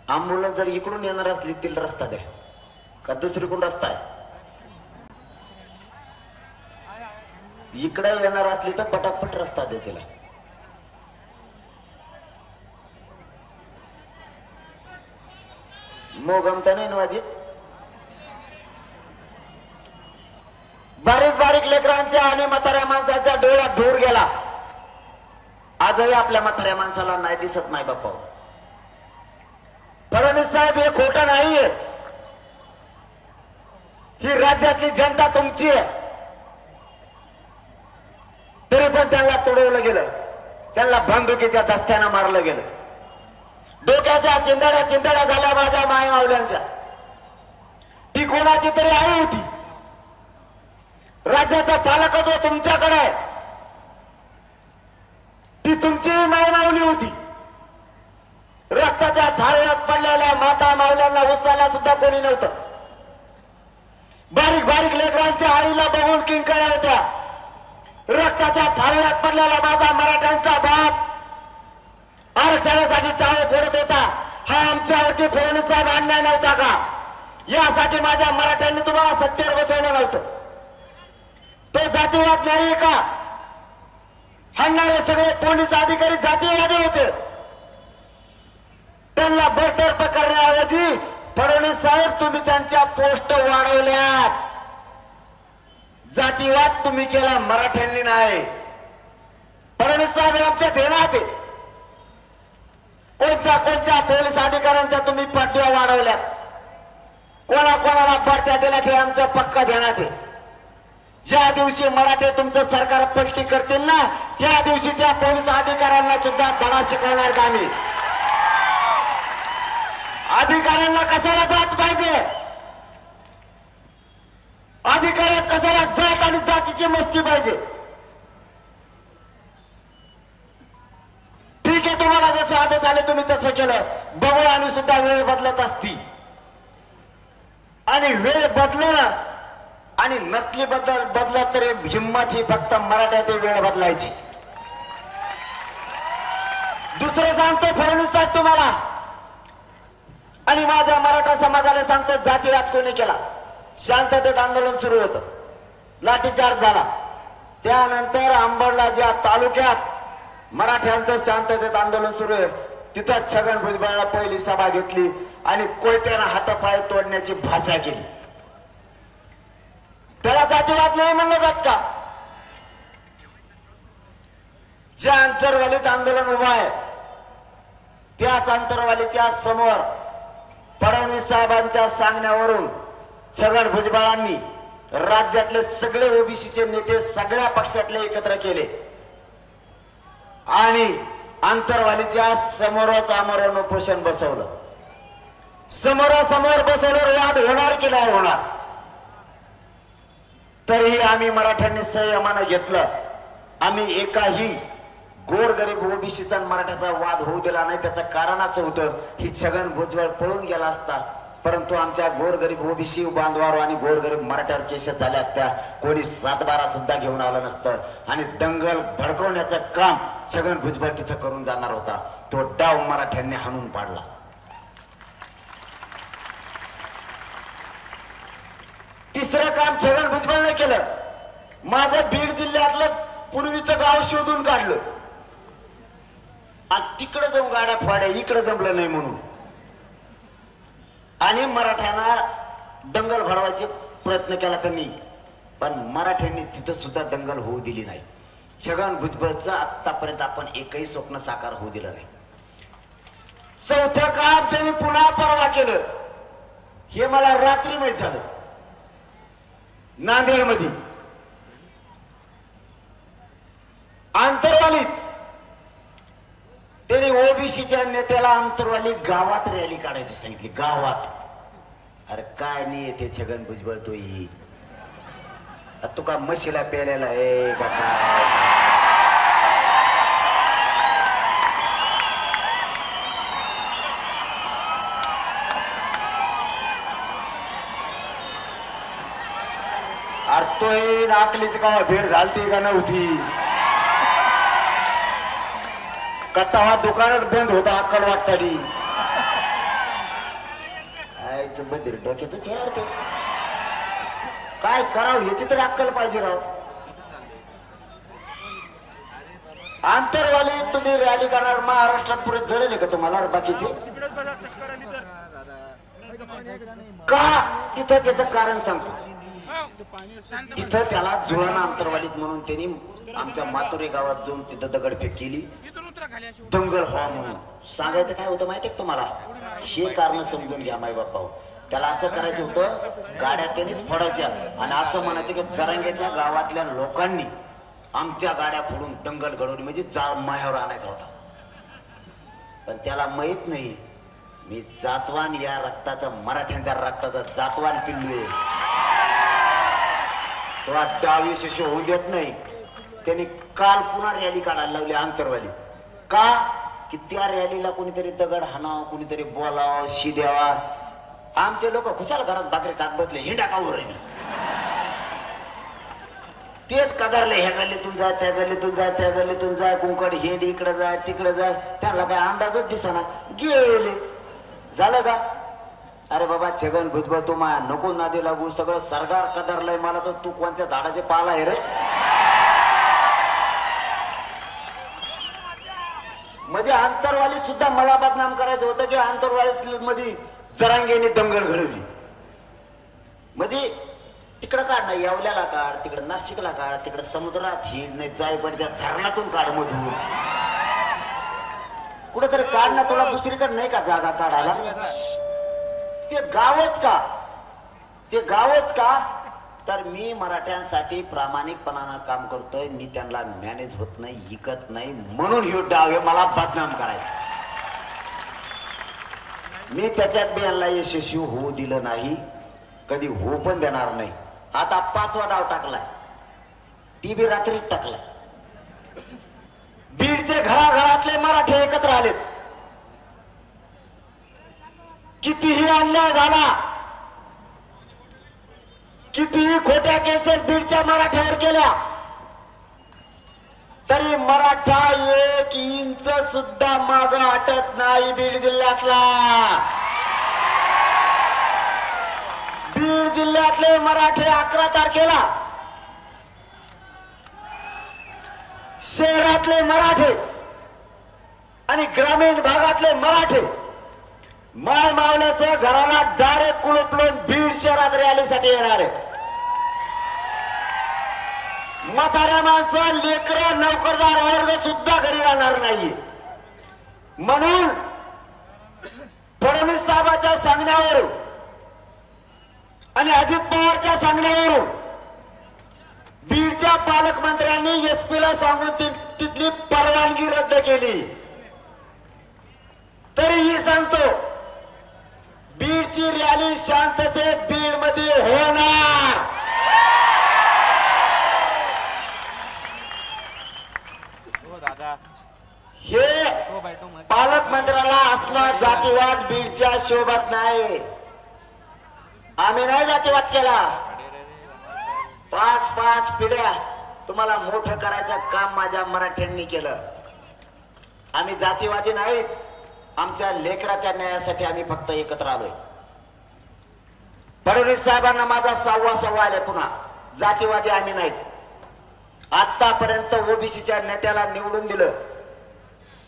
आंबुलन्स जर इकडून येणार असली तिल रस्ता द्या, का दुसरीकडून रस्ता आहे? इकडे येणार असली तर पटापट रस्ता दे तिला. मोगमता नाही वाजित. बारीक बारीक लेकरांच्या आणि म्हाताऱ्या माणसाच्या डोळ्यात धूर गेला. आजही आपल्या म्हाताऱ्या माणसाला नाही दिसत नाही बाप्पा. फडणवीस साहेब हे खोटं नाहीये, ही राज्यातली जनता तुमची आहे. तरी पण त्यांना तुडवलं गेलं, त्यांना बंदुकीच्या दस्त्यानं मारलं गेलं. डोक्याच्या चिंदड्या चिंदड्या झाल्या माझ्या माय मावल्यांच्या. ती कोणाची तरी आई होती, राज्याचा पालकत्व तुमच्याकडे आहे, ती तुमची माय मावली होती. रक्ताच्या धारण्यात पडलेल्या माता मावल्यांना उचलायला सुद्धा कोणी नव्हतं. बारीक बारीक लेकरांच्या आईला बघून किंकाळ्या होत्या. रक्ताच्या धारण्यात पडलेला माझा मराठ्यांचा बाप आरक्षणासाठी टाळे फोडत होता. हा आमच्यावरती फडणवीस साहेब अन्याय नव्हता का? यासाठी माझ्या मराठ्यांनी तुम्हाला सत्तेवर बसवलं नव्हतं. तो जातीवाद नाहीये का? हाणणारे सगळे पोलीस अधिकारी जातीवादी होते. त्यांना बडतर्फ करण्याऐवजी फडणवीस साहेब तुम्ही त्यांच्या पोस्ट वाढवल्यात. जातीवाद तुम्ही केला, मराठ्यांनी नाही. फडणवीस साहेब आमच्या ध्यानात आहे. कोणत्या पोलीस अधिकाऱ्यांच्या तुम्ही पाठव्या वाढवल्यात, कोणाला बढत्या दिल्यात हे आमच्या पक्का ध्यानात आहे. ज्या दिवशी मराठे तुमचं सरकार पलटी करतील ना, त्या दिवशी त्या पोलीस अधिकाऱ्यांना सुद्धा धडा शिकवणार का आम्ही? अधिकाऱ्यांना कशाला जात पाहिजे? अधिकाऱ्यात कशाला जात आणि जातीची मस्ती पाहिजे? ठीक आहे, तुम्हाला जसे आदेश आले तुम्ही तसं केलं. बघू आम्ही सुद्धा वेळ बदलत असती. आणि वेळ बदलणं आणि नसली बदलत तरी हिंमत ही फक्त मराठ्यात वेळ बदलायची. दुसरं सांगतो फडणवीस साहेब तुम्हाला आणि माझ्या मराठा समाजाला सांगतो, जातीवाद कोणी केला? शांततेत आंदोलन सुरू होतं, लाठीचार्ज झाला. त्यानंतर अंबडला ज्या तालुक्यात मराठ्यांचं शांततेत आंदोलन सुरू आहे, तिथं छगन भुजबळांना पहिली सभा घेतली आणि कोयत्यानं हातापाय तोडण्याची भाषा केली. त्याला जातीवाद नाही म्हणलं जात का? जे आंतरवालीत आंदोलन उभं आहे त्याच आंतरवालीच्या समोर फडणवीस साहेबांच्या सांगण्यावरून छगन भुजबळांनी राज्यातले सगळे ओबीसीचे नेते सगळ्या पक्षातले एकत्र केले आणि आंतरवालीच्या समोरच आमरण उपोषण बसवलं. समोरासमोर बसवलं, वाद होणार की नाही होणार? तरीही आम्ही मराठ्यांनी संयमानं घेतलं. आम्ही एकाही गोरगरीब ओबीसीचा मराठ्याचा वाद होऊ दिला नाही. त्याचं कारण असं होतं, ही छगन भुजबळ पळून गेला असता, परंतु आमच्या गोरगरीब ओबीसी बांधवावर आणि गोरगरीब मराठ्यावर केसेस झाल्या असत्या, कोणी 7-12 सुद्धा घेऊन आलं नसतं आणि दंगल भडकवण्याचं काम छगन भुजबळ तिथं करून जाणार होता. तो डाव मराठ्यांनी हाणून पाडला. तिसरं काम छगन भुजबळने केलं, माझं बीड जिल्ह्यातलं पूर्वीचं गाव शोधून काढलं आणि तिकडे जाऊन गाड्या फाड्या, इकडे जमलं नाही म्हणून, आणि मराठ्यांना दंगल भडवायचे प्रयत्न केला त्यांनी, पण मराठ्यांनी तिथं सुद्धा दंगल होऊ दिली नाही. छगन भुजबळचं आतापर्यंत आपण एकही स्वप्न साकार होऊ दिलं नाही. चौथ्या काळात त्यांनी पुन्हा परवा केलं, हे मला रात्री माहित झालं. नांदेडमध्ये आंतरवालीत त्यांनी ओबीसीच्या नेत्याला आंतरवाली गावात रॅली काढायची सांगितली. गावात. अरे काय नाही येते छगन भुजबळ तो ही तू का म्हशीला पेलेला आहे का काय? अरे तो हे नाकलीच का भेट झालती का नव्हती? का तवा दुकानच बंद होता अक्कल वाटताडी. आयचं बदर डोक्याच यार ते काय करावं ह्याची तर अक्कल पाहिजे राव. आंतरवाली तुम्ही रॅली करणार महाराष्ट्रात पुढे जळले का तुम्हाला बाकीचे? का? तिथं त्याचं कारण सांगतो. तिथं त्याला जुळाना आंतरवालीत म्हणून त्यांनी आमच्या मातुरे गावात जाऊन तिथं दगडफेक केली, दंगल व्हा म्हणून. सांगायचं काय होतं माहितीये तुम्हाला? हे कारण समजून घ्या माय बाप्पा. त्याला असं करायचं होतं, गाड्या त्यांनीच फोडायच्या आणि असं म्हणायचं की जरांगेच्या गावातल्या लोकांनी आमच्या गाड्या फोडून दंगल घडवली, म्हणजे जाळ मायावर आणायचा होता. पण त्याला माहित नाही मी जातवान या रक्ताचा, मराठ्यांच्या रक्ताचा जातवान पिल्लू. थोडा डावी शिष्य होऊन देत नाही. त्यांनी काल पुन्हा रॅली काढायला लावली आंतरवाली. का? की त्या रॅलीला कोणीतरी दगड हाणावं, कोणीतरी बोलावं, शी द्यावा. आमचे लोक खुशाल घरात भाकरी टाक बसले, हिंडा कावर मी तेच कदारले. ह्या गल्लीतून जाय, त्या गल्लीतून जाय, त्या गल्लीतून जाय, कुंकड हेंड इकडे जाय, तिकडे जाय. त्याला काय अंदाजच दिसना, गेले. झालं का? अरे बाबा छगन भुजबळ तू मा नको नादी लागू. सगळं सरकार कदरलंय मला, तर तू कोणत्या झाडाचे पाला आहे रे? म्हणजे आंतरवाली सुद्धा मला बदनाम करायचं होतं की आंतरवाली मध्ये जरांगेने दंगल घडवली. म्हणजे तिकडं काढ ना, येवल्याला काढ, तिकडं नाशिकला काढ, तिकडं समुद्रात हिंड नाही, जायकडच्या धरणातून काढ, मधून कुठेतरी काढ ना. तुला दुसरीकडे नाही का जागा काढायला? ते गावच का? ते गावच का? तर मी मराठ्यांसाठी प्रामाणिकपणानं काम करतोय. मी त्यांना मॅनेज होत नाही, हिकत नाही, म्हणून हे डाव मला बदनाम करायचं. मी त्याच्यात बी यांना यशस्वी होऊ दिलं नाही, कधी होऊ पण देणार नाही. आता 5वा डाव टाकलाय, ती बी रात्रीच टाकलाय. बीडचे घराघरातले मराठे एकत्र आलेत. कितीही अन्याय झाला, कितीही खोट्या केसेस बीडच्या मराठ्यावर केल्या, तरी मराठा 1 इंच सुद्धा माग हटत नाही बीड जिल्ह्यातला. बीड जिल्ह्यातले मराठे 11 तारखेला, शहरातले मराठे आणि ग्रामीण भागातले मराठे माय मावल्यासह घराला डायरेक्ट कुलूप लावून बीड शहरात रॅलीसाठी येणार आहेत. म्हाताऱ्या माणसं, लेकरं, नोकरदार वर्ग सुद्धा घरी राहणार नाही. म्हणून फडणवीस साहेबांच्या सांगण्यावरून आणि अजित पवारच्या सांगण्यावरून बीडच्या पालकमंत्र्यांनी एसपीला सांगून तिथली परवानगी रद्द केली. तरीही सांगतो, बीडची रॅली शांततेत बीड मध्ये होणार. हे पालकमंत्र्याला असला जातीवाद बीडच्या शोभत नाही. आम्ही नाही जातीवाद केला. 5 पिढ्या तुम्हाला मोठं करायचं काम माझ्या मराठ्यांनी केलं. आम्ही जातीवादी नाहीत. आमच्या लेकराच्या न्यायासाठी आम्ही फक्त एकत्र आलोय. फडणवीस साहेबांना माझा 6वा सवाल आहे पुन्हा. जातीवादी आम्ही नाहीत. आतापर्यंत ओबीसीच्या नेत्याला निवडून दिलं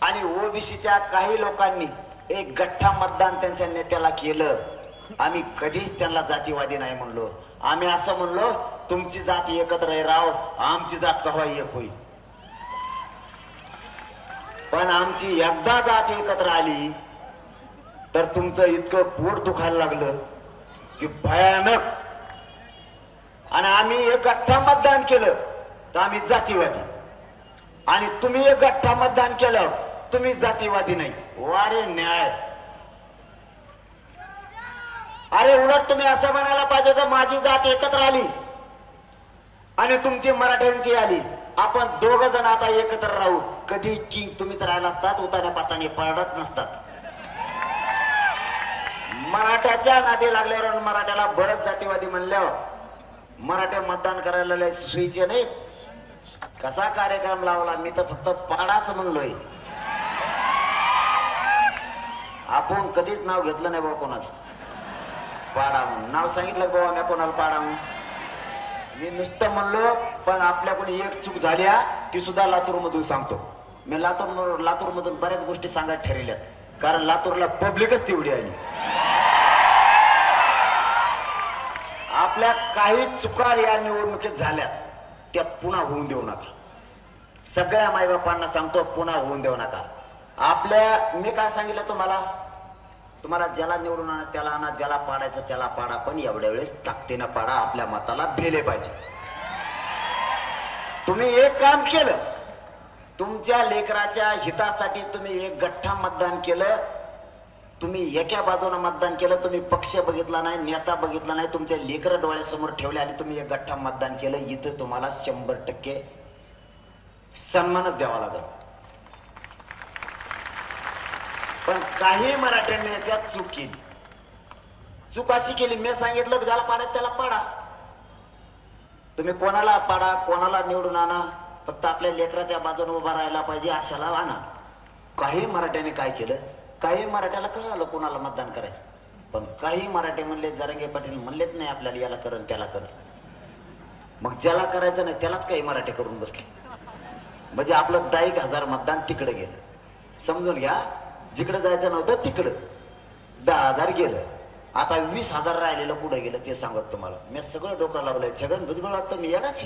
आणि ओबीसीच्या काही लोकांनी एक गठ्ठा मतदान त्यांच्या नेत्याला केलं. आम्ही कधीच त्यांना जातीवादी नाही म्हणलो. आम्ही असं म्हणलो तुमची जात एकत्र आहे राव, आमची जात केव्हा एक होईल. पण आमची एकदा जात एकत्र आली तर तुमचं इतकं पोट दुखायला लागलं की भयानक. आणि आम्ही एक गठ्ठा मतदान केलं तर आम्ही जातीवादी, आणि तुम्ही एक गठ्ठा मतदान केलं तुम्ही जातीवादी नाही. वारे न्याय. अरे उलट तुम्ही असं म्हणायला पाहिजे होतं माझी जात एकत्र आली आणि तुमची मराठ्यांची आली, आपण दोघ जण आता एकत्र राहू. कधी किंग तुम्हीच राहिला असतात, उताने पाताने पडत नसतात. मराठ्याच्या नादी लागल्यावर मराठ्याला बळच जातीवादी म्हणल्यावर मराठे मतदान करायला लय सुईचे नाहीत. कसा कार्यक्रम लावला, मी तर फक्त पाडाच म्हणलोय. आपण कधीच नाव घेतलं नाही बाबा कोणाचं पाडा म्हणून. नाव सांगितलं बाबा मी कोणाला पाडा म्हणून, मी नुसतं म्हणलो. पण आपल्याकडून एक चूक झाली ती सुद्धा लातूर मधून सांगतो मी. लातूर मधून बऱ्याच गोष्टी सांगायला ठरवल्यात, कारण लातूरला पब्लिकच तेवढी आली. आपल्या काही चुका या निवडणुकीत झाल्या त्या पुन्हा होऊन देऊ नका. सगळ्या मायबापांना सांगतो पुन्हा होऊन देऊ नका. मी काय सांगितलं तुम्हाला ज्याला निवडून आणा त्याला आणा, ज्याला पाडायचं त्याला पाडा, पण एवढ्या वेळेस ताकदीनं पाडा. आपल्या मताला भेले पाहिजे. तुम्ही एक काम केलं, तुमच्या लेकराच्या हितासाठी तुम्ही एक गठ्ठा मतदान केलं. तुम्ही एका बाजूने मतदान केलं, तुम्ही पक्ष बघितला नाही, नेता बघितला नाही, तुमच्या लेकर डोळ्यासमोर ठेवले आणि तुम्ही एक गठ्ठा मतदान केलं. इथं तुम्हाला 100% सन्मानच द्यावा लागेल. पण काही मराठ्यांनी याच्यात चूक केली. चूक अशी केली, मी सांगितलं की ज्याला पाडायचं त्याला पाडा. तुम्ही कोणाला पाडा, कोणाला निवडून आणा, फक्त आपल्या लेकराच्या बाजूने उभा राहायला पाहिजे अशाला आणा. काही मराठ्याने काय केलं, काही मराठ्याला कळलं कोणाला मतदान करायचं, पण काही मराठे म्हणले, जरांगे पाटील म्हणलेच नाही आपल्याला याला करण त्याला कर. मग ज्याला करायचं नाही त्यालाच काही मराठे करून बसले. म्हणजे आपलं 10,000 मतदान तिकडे गेलं. समजून घ्या, जिकडे जायचं नव्हतं तिकडं 10,000 गेलं. आता 20,000 राहिलेलं कुठे गेलं ते सांगत तुम्हाला. मी सगळं डोकं लावलंय. छगन भुजबळ वाटतं मी येडाच.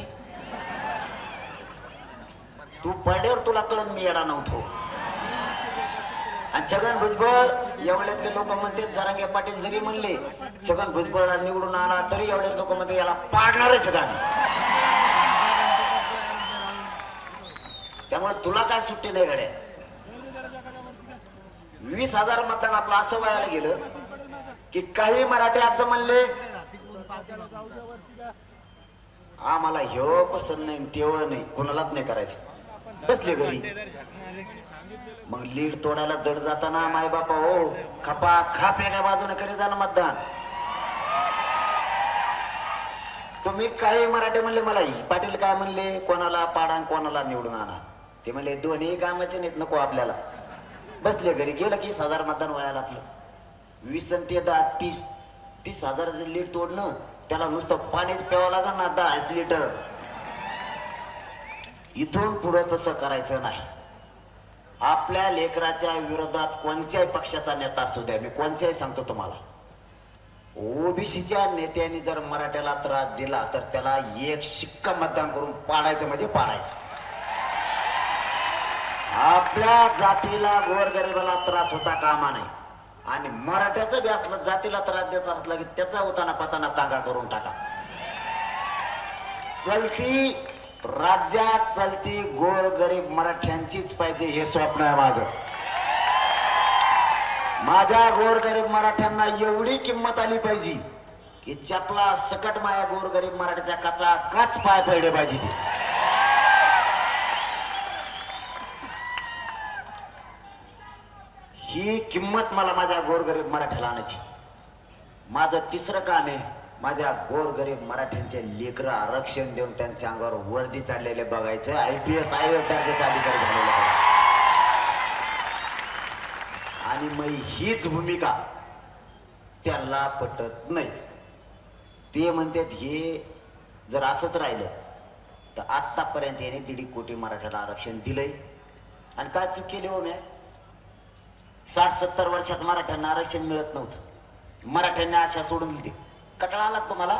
तू पड्यावर तुला कळून मी येडा नव्हतो. आणि छगन भुजबळ एवढ्यातले लोक म्हणते, जरांगे पाटील जरी म्हणले छगन भुजबळला निवडून आणा तरी एवढे लोक म्हणते याला पाडणारच आहेत आम्ही. त्यामुळे तुला काय सुट्टी नाही गड्या. 20,000 मतदान आपलं असं व्हायला गेलं की काही मराठी असं म्हणले आम्हाला ह्यो पसंत नाही तेव्हा नाही, कोणालाच नाही करायचं, बसले घरी. मग लीड तोडायला जड जाताना माय बापा हो खपा खाप एका बाजूने करी जाणं मतदान. तुम्ही काही मराठी म्हणले मला, पाटील काय म्हणले, कोणाला पाडा कोणाला निवडून आणा. ते म्हणले दोन्ही कामाचे नाहीत, नको आपल्याला. बसले घरी. गेलं की 20,000 मतदान व्हायला आपलं. 20 आणि 10 30,000 लीड तोडणं, त्याला नुसतं पाणीच प्यावं लागेल ना 10 लिटर. इथून पुढे तसं करायचं नाही. आपल्या लेकराच्या विरोधात कोणत्याही पक्षाचा नेता असू द्या, मी कोणत्याही सांगतो तुम्हाला, ओबीसीच्या नेत्यांनी जर मराठ्याला त्रास दिला तर त्याला एक शिक्का मतदान करून पाडायचं म्हणजे पाडायचं. आपल्या जातीला गोरगरिबाला त्रास होता कामा नाही. आणि मराठ्याचं बी असलं जातीला त्रास द्यायचा असला की त्याचा उताना पाताना तांगा करून टाका. चलती राज्यात चलती गोरगरीब मराठ्यांचीच पाहिजे हे स्वप्न आहे माझं. माझ्या गोरगरीब मराठ्यांना एवढी किंमत आली पाहिजे की चपला सकट माया गोरगरीब मराठ्याच्या काचा काच पाय पडले पाहिजे. ती ही किंमत मला माझ्या गोरगरीब मराठ्याला आणायची. माझं तिसरं काम आहे माझ्या गोरगरीब मराठ्यांचे लेकरं आरक्षण देऊन त्यांच्या अंगावर वर्दी चढलेले बघायचं. IPS दर्जाचा अधिकारी झालेला बघायचं. आणि मग हीच भूमिका त्याला पटत नाही. ते म्हणतात हे जर असंच राहिलं तर आतापर्यंत याने 1.5 कोटी मराठ्याला आरक्षण दिलंय. आणि काय चूक केली हो मी? 60-70 वर्षात मराठ्यांना आरक्षण मिळत नव्हतं. मराठ्यांनी आशा सोडून दिली. कटाळा आला तुम्हाला?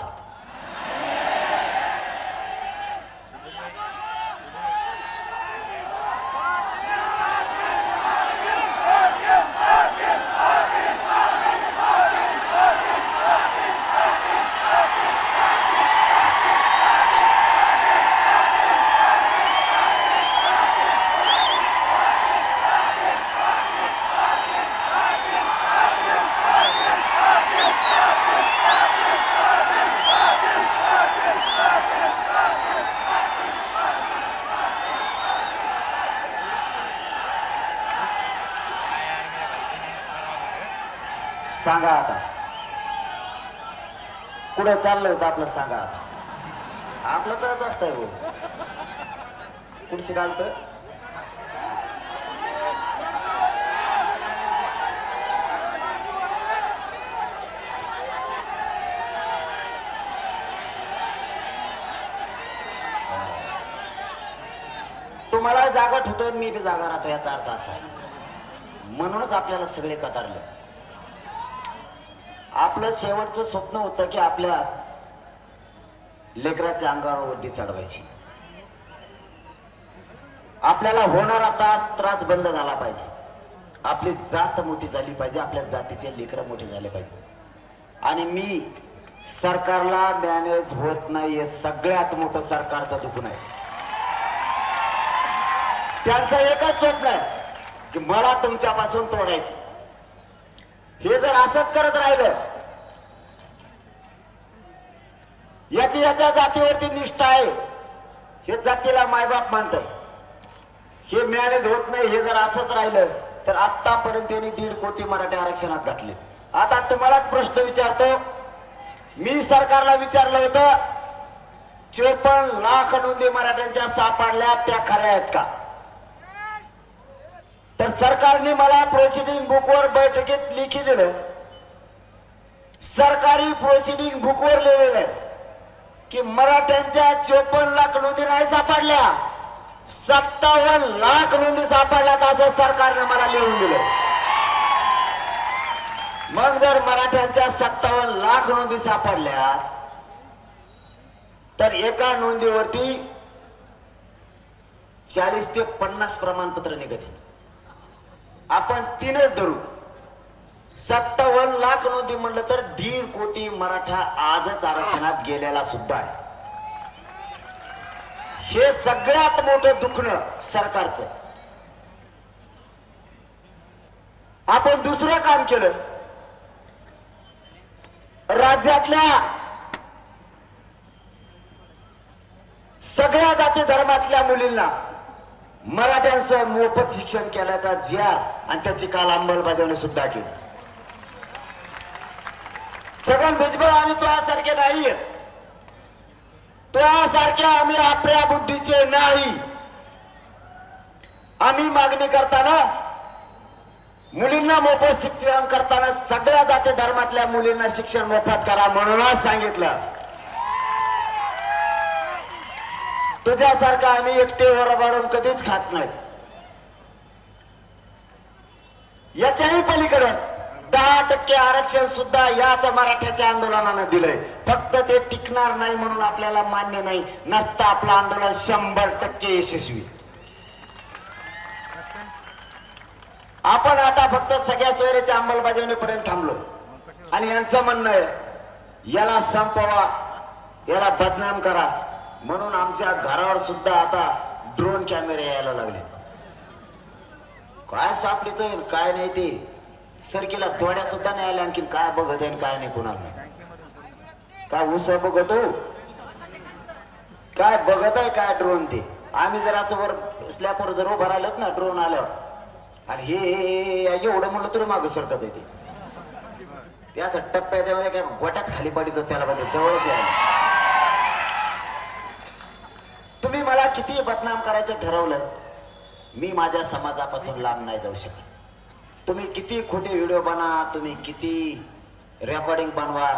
सांगा आता कुठे चाललं होतं आपलं, सांगा आता. आपलं तरच असतंय हो, कुठशी घालत. तुम्हाला जागा ठेवतोय, मी बी जागा राहतो, याचा अर्थ असा आहे. म्हणूनच आपल्याला सगळे कतारले. आपलं शेवटचं स्वप्न होतं की आपल्या लेकराच्या अंगावर वड्डी चढवायची. आपल्याला होणारा त्रास बंद झाला पाहिजे, आपली जात मोठी झाली पाहिजे, आपल्या जातीचे लेकरं मोठे झाले पाहिजे. आणि मी सरकारला मॅनेज होत नाही, हे सगळ्यात मोठं सरकारचं दुखणं आहे. त्यांचं एकच स्वप्न आहे की मला तुमच्यापासून तोडायचं. हे जर असंच करत राहिलं, याच्या जातीवरती निष्ठा आहे, हे जातीला मायबाप मानतंय, हे मॅनेज होत नाही. हे जर असंच राहिलं तर आतापर्यंत त्यांनी 1.5 कोटी मराठी आरक्षणात घातले. आता तुम्हालाच प्रश्न विचारतो, मी सरकारला विचारलं होतं 54 लाख नोंदी मराठ्यांच्या सापडल्या, त्या खऱ्या आहेत का? तर सरकारने मला प्रोसिडिंग बुकवर बैठकीत लिखी दिलं, सरकारी प्रोसिडिंग बुकवर लिहिलेलं आहे की मराठ्यांच्या 54 लाख नोंदी नाही सापडल्या, 57 लाख नोंदी सापडल्यात, असं सरकारने मला लिहून दिलं. मग जर मराठ्यांच्या 57 लाख नोंदी सापडल्या तर एका नोंदीवरती 40 ते 50 प्रमाणपत्र निघते. आपण 3च धरू, 57 लाख नोंदी म्हणलं तर 1.5 कोटी मराठा आजच आरक्षणात गेलेला सुद्धा आहे. हे सगळ्यात मोठं दुखणं सरकारचं. आपण दुसरं काम केलं, राज्यातल्या सगळ्या जाती धर्मातल्या मुलींना मराठ्यांचं मोफत शिक्षण केल्याचा जी.आर आणि त्याची काल अंमलबजावणी सुद्धा केली. छगन भुजबळ आम्ही तुझ्यासारखे नाही, तुझ्यासारखे आम्ही आपल्या बुद्धीचे नाही. आम्ही मागणी करताना, मुलींना मोफत शिक्षण करताना सगळ्या जाती धर्मातल्या मुलींना शिक्षण मोफत करा म्हणूनच सांगितलं. तुझ्यासारखं आम्ही एकटेवर वाढून कधीच खात नाहीत. याच्याही पलीकडे 10% आरक्षण सुद्धा याच मराठ्याच्या आंदोलनानं दिलंय. फक्त ते टिकणार नाही म्हणून आपल्याला मान्य नाही, नसतं आपलं आंदोलन 100% यशस्वी. आपण आता फक्त सगळ्या सोयऱ्याच्या अंमलबजावणीपर्यंत थांबलो आणि यांचं म्हणणं आहे याला संपवा, याला बदनाम करा म्हणून आमच्या घरावर सुद्धा आता ड्रोन कॅमेरे यायला लागले. काय सापडतोय काय नाही ते सरकीला तोड्या सुद्धा नाही आल्या. आणखी काय बघत आहे काय नाही कोणाला नाही. काय ऊस बघतो, काय बघत आहे काय ड्रोन ते. आम्ही जर असं वर स्लॅपवर जर उभं राहिलोत ना ड्रोन आल्यावर आणि हे एवढं म्हणलं तरी मागं सरकत आहे ते असं टप्प्यात काय गोट्यात खाली पडितो त्याला बघ जवळच आहे. तुम्ही मला किती बदनाम करायचं ठरवलं, मी माझ्या समाजापासून लांब नाही जाऊ शकत. तुम्ही किती खोटे व्हिडिओ बनवा, तुम्ही किती रेकॉर्डिंग बनवा,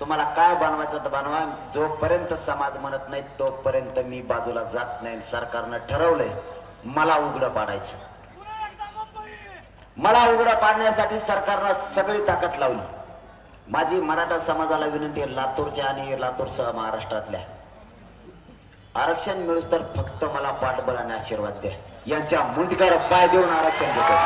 तुम्हाला काय बनवायचं तर बनवा, जोपर्यंत समाज म्हणत नाही तोपर्यंत मी बाजूला जात नाही. सरकारनं ठरवलंय मला उघडं पाडायचं. मला उघडं पाडण्यासाठी सरकारनं सगळी ताकद लावली. माझी मराठा समाजाला विनंती आहे, लातूरच्या आणि लातूरसह महाराष्ट्रातल्या आरक्षण मिळूस तर फक्त मला पाठबळाने आशीर्वाद द्या. यांच्या मुंडक्यावर पाय देऊन आरक्षण घेतो.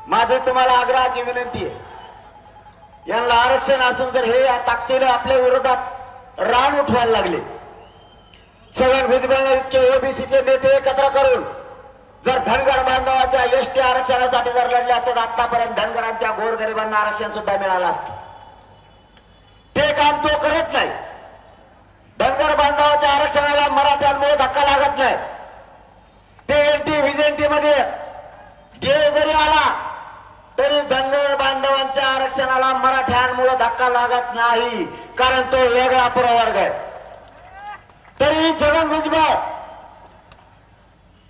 माझी तुम्हाला आग्रहाची विनंती आहे, यांना आरक्षण असून जर हे या ताकदीने आपल्या विरोधात रान उठवायला लागले, छगन भुजबळ इतके ओबीसीचे नेते एकत्र करून जर धनगर बांधवाच्या एसटी आरक्षणासाठी जर लढले असते तर आतापर्यंत धनगरांच्या गोरगरिबांना आरक्षण सुद्धा मिळालं असतं. ते काम तो करत नाही. धनगर बांधवाच्या आरक्षणाला मराठ्यांमुळे धक्का लागत नाही. जेएनटी व्हिजेंटी मध्ये देव जरी आला तरी धनगर बांधवांच्या आरक्षणाला मराठ्यांमुळे धक्का लागत नाही, कारण तो वेगळा प्रवर्ग आहे. तरी छगन भुजबळ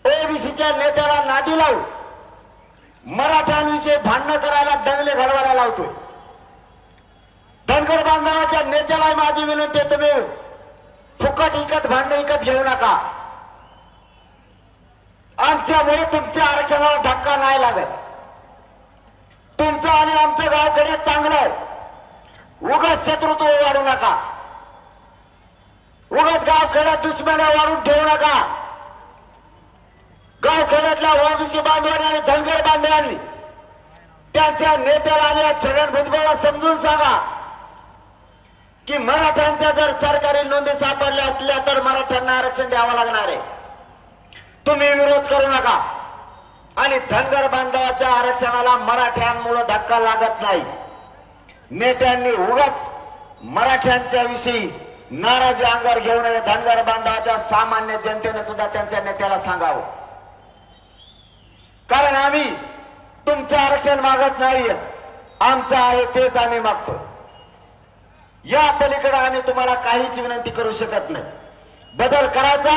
ओबीसीच्या नेत्याला नादी लावून मराठ्यांविषयी भांडण करायला, दंगले घडवायला लावतोय. धनगर बांधवाच्या नेत्याला माझी विनंती आहे, तुम्ही फुकट इकत भांडण इकत घेऊ नका. आमच्यामुळे तुमच्या आरक्षणाला धक्का नाही लागत. तुमचं आणि आमचं गावकडे चांगलं आहे. उगाच शत्रुत्व वाढू नका, उगाच गावखेड्यात दुश्मन्या वाढून ठेवू नका. गावखेड्यातल्या ओबीसी बांधवांनी आणि धनगर बांधवांनी त्यांच्या नेत्याला आणि छगन भुजबळला समजून सांगा की मराठ्यांच्या जर सरकारी नोंदी सापडल्या असल्या तर मराठ्यांना आरक्षण द्यावं लागणार आहे. तुम्ही विरोध करू नका. आणि धनगर बांधवाच्या आरक्षणाला मराठ्यांमुळे धक्का लागत नाही. नेत्यांनी उगाच मराठ्यांच्या विषयी नाराजी अंगावर घेऊ नये. धनगर बांधवाच्या सामान्य जनतेने सुद्धा त्यांच्या नेत्याला सांगावं, कारण आम्ही तुमचं आरक्षण मागत नाहीये, आमचं आहे तेच आम्ही मागतो. या पलीकडे आम्ही तुम्हाला काहीच विनंती करू शकत नाही. बदल करायचा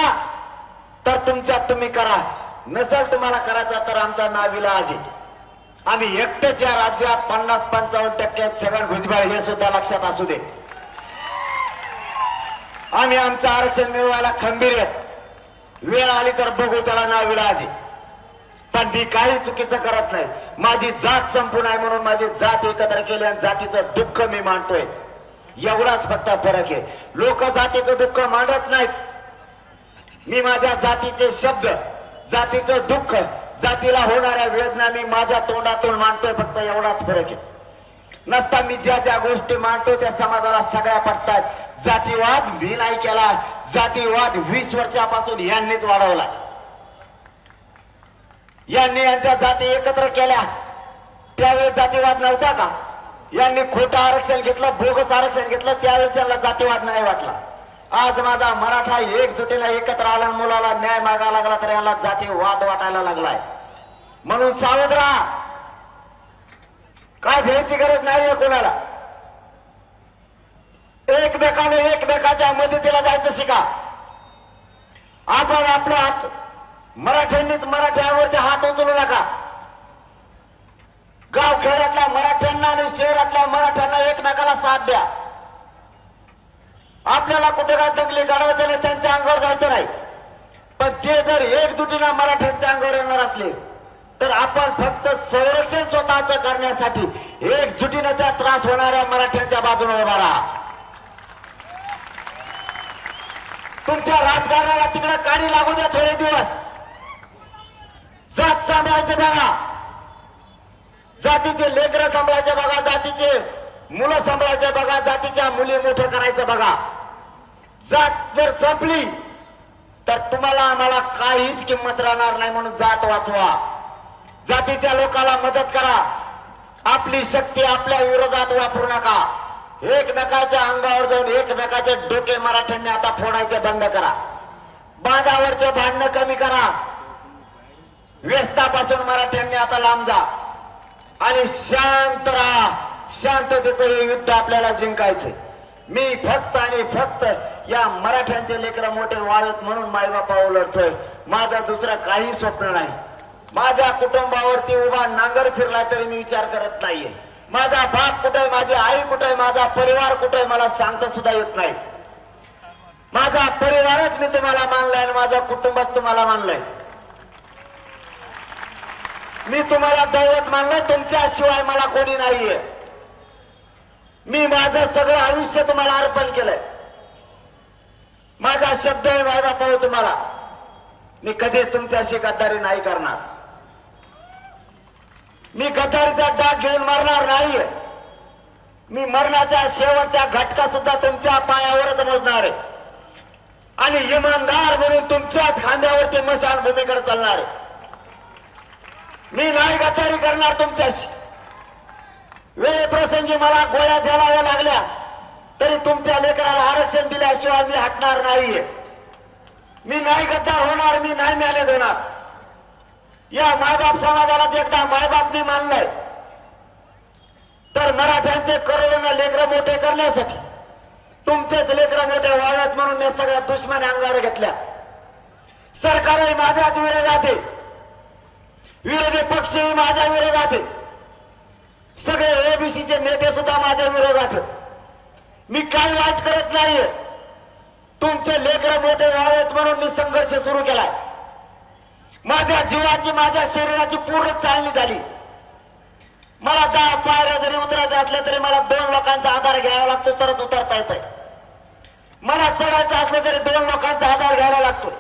तर तुमच्यात तुम्ही करा, नसेल तुम्हाला करायचा तर आमचा नाविलाज आहे. आम्ही एकटेच या राज्यात 50-55% छगन भुजबळ हे सुद्धा लक्षात असू दे. आम्ही आमचं आरक्षण मिळवायला खंबीर आहे. वेळ आली तर बघू, त्याला नाविलाज आहे. पण मी काही चुकीचं करत नाही. माझी जात संपून आहे म्हणून माझी जात एकत्र केली आणि जातीचं दुःख मी मांडतोय, एवढाच फक्त फरक आहे. लोक जातीचं दुःख मांडत नाहीत. मी माझ्या जातीचे शब्द, जातीचं दुःख, जातीला होणाऱ्या वेदना मी माझ्या तोंडातून मांडतोय, फक्त एवढाच फरक आहे. नसता मी ज्या ज्या गोष्टी मांडतो त्या समाजाला सगळ्या पडतात. जातीवाद मी नाही केला, जातीवाद 20 वर्षापासून यांनीच वाढवला. यांनी यांच्या जाती एकत्र केल्या, त्यावेळेस जातीवाद नव्हता का? यांनी खोटं आरक्षण घेतलं, बोगस आरक्षण घेतलं, त्यावेळेस यांना जातीवाद नाही वाटला. आज माझा मराठा एकजुटीने एकत्र आला, मुलाला न्याय मागायला लागला तर याला जातीवाद वाटायला लागलाय. म्हणून सावध राहा. काय भ्यायची गरज नाहीये कोणाला. एकमेकाच्या मदतीला जायचं शिका. आपण आपल्या मराठ्यांनीच मराठ्यांवरती हात उचलू नका. गावखेड्यातल्या मराठ्यांना आणि शहरातल्या मराठ्यांना एकमेकाला साथ द्या. आपल्याला कुठे काय दंगली काढायचं नाही, त्यांच्या अंगावर जायचं नाही. पण ते जर एकजुटीनं मराठ्यांच्या अंगावर येणार असले तर आपण फक्त संरक्षण स्वतःच करण्यासाठी एकजुटीनं त्या त्रास होणाऱ्या मराठ्यांच्या बाजूने उभा राहा. तुमच्या राजकारणाला तिकडे काडी लागू द्या थोडे दिवस. जात सांभाळायचे बघा, जातीचे लेकरं सांभाळायचे बघा, जातीचे मुलं सांभाळायचे बघा, जातीच्या मुली मोठे करायचं बघा. जात जर संपली तर तुम्हाला आम्हाला काहीच किंमत राहणार नाही. म्हणून जात वाचवा, जातीच्या लोकांना मदत करा. आपली शक्ती आपल्या विरोधात वापरू नका. एकमेकाच्या अंगावर जाऊन एकमेकाचे डोके मराठ्यांनी आता फोडायचे बंद करा. बांधावरचे भांडणं कमी करा. व्यस्तापासून मराठ्यांनी आता लांब जा आणि शांत राहा. शांततेचं हे युद्ध आपल्याला जिंकायचं. मी फक्त आणि फक्त या मराठ्यांचे लेकरं मोठे व्हावेत म्हणून मायबापावर लढतोय. माझं दुसरं काही स्वप्न नाही. माझ्या कुटुंबावरती उभा नांगर फिरला तरी मी विचार करत नाहीये. माझा बाप कुठे, माझी आई कुठे, माझा परिवार कुठे मला सांगता सुद्धा येत नाही. माझा परिवारच मी तुम्हाला मानलाय आणि माझं कुटुंबच तुम्हाला मानलंय. मी तुम्हाला दैवत मानलंय, तुमच्याशिवाय मला कोणी नाहीये. मी माझं सगळं आयुष्य तुम्हाला अर्पण केलंय. माझा शब्द आहे बाबा पाहू तुम्हाला. मी कधीच तुमच्याशी गद्दारी नाही करणार. मी गद्दारीचा डाग घेऊन मरणार नाहीये. मी मरणाच्या शेवटच्या घटका सुद्धा तुमच्या पायावरच मोजणार आहे आणि इमानदार म्हणून तुमच्याच खांद्यावरती मशानभूमीकडे चालणार आहे. मी नाही गद्दारी करणार तुमच्याशी. वेळ प्रसंगी मला गोळ्या झेलाव्या लागल्या तरी तुमच्या लेकराला आरक्षण दिल्याशिवाय मी हटणार नाहीये. मी नाही गद्दार होणार, मी नाही मॅनेज होणार. या मायबाप समाजाला एकदा मायबाप मी मानलंय तर मराठ्यांचे करोडोना लेकरं मोठे करण्यासाठी तुमचेच लेकरं मोठे व्हावेत म्हणून मी सगळ्या दुश्मन अंगावर घेतल्या. सरकारही माझ्याच विरोधात आहे, विरोधी पक्षही माझ्या विरोधात आहे, सगळे ओबीसीचे नेते सुद्धा माझ्या विरोधात. मी काही वाईट करत नाहीये, तुमचे लेकरं मोठे व्हावेत म्हणून मी संघर्ष सुरू केलाय. माझ्या जीवाची माझ्या शरीराची पूर्ण चालणी झाली. मला 10 पायऱ्या जरी उतरायचं असलं तरी मला 2 लोकांचा आधार घ्यावा लागतो तरच उतरता येतंय. मला चढायचं असलं तरी 2 लोकांचा आधार घ्यावा लागतो.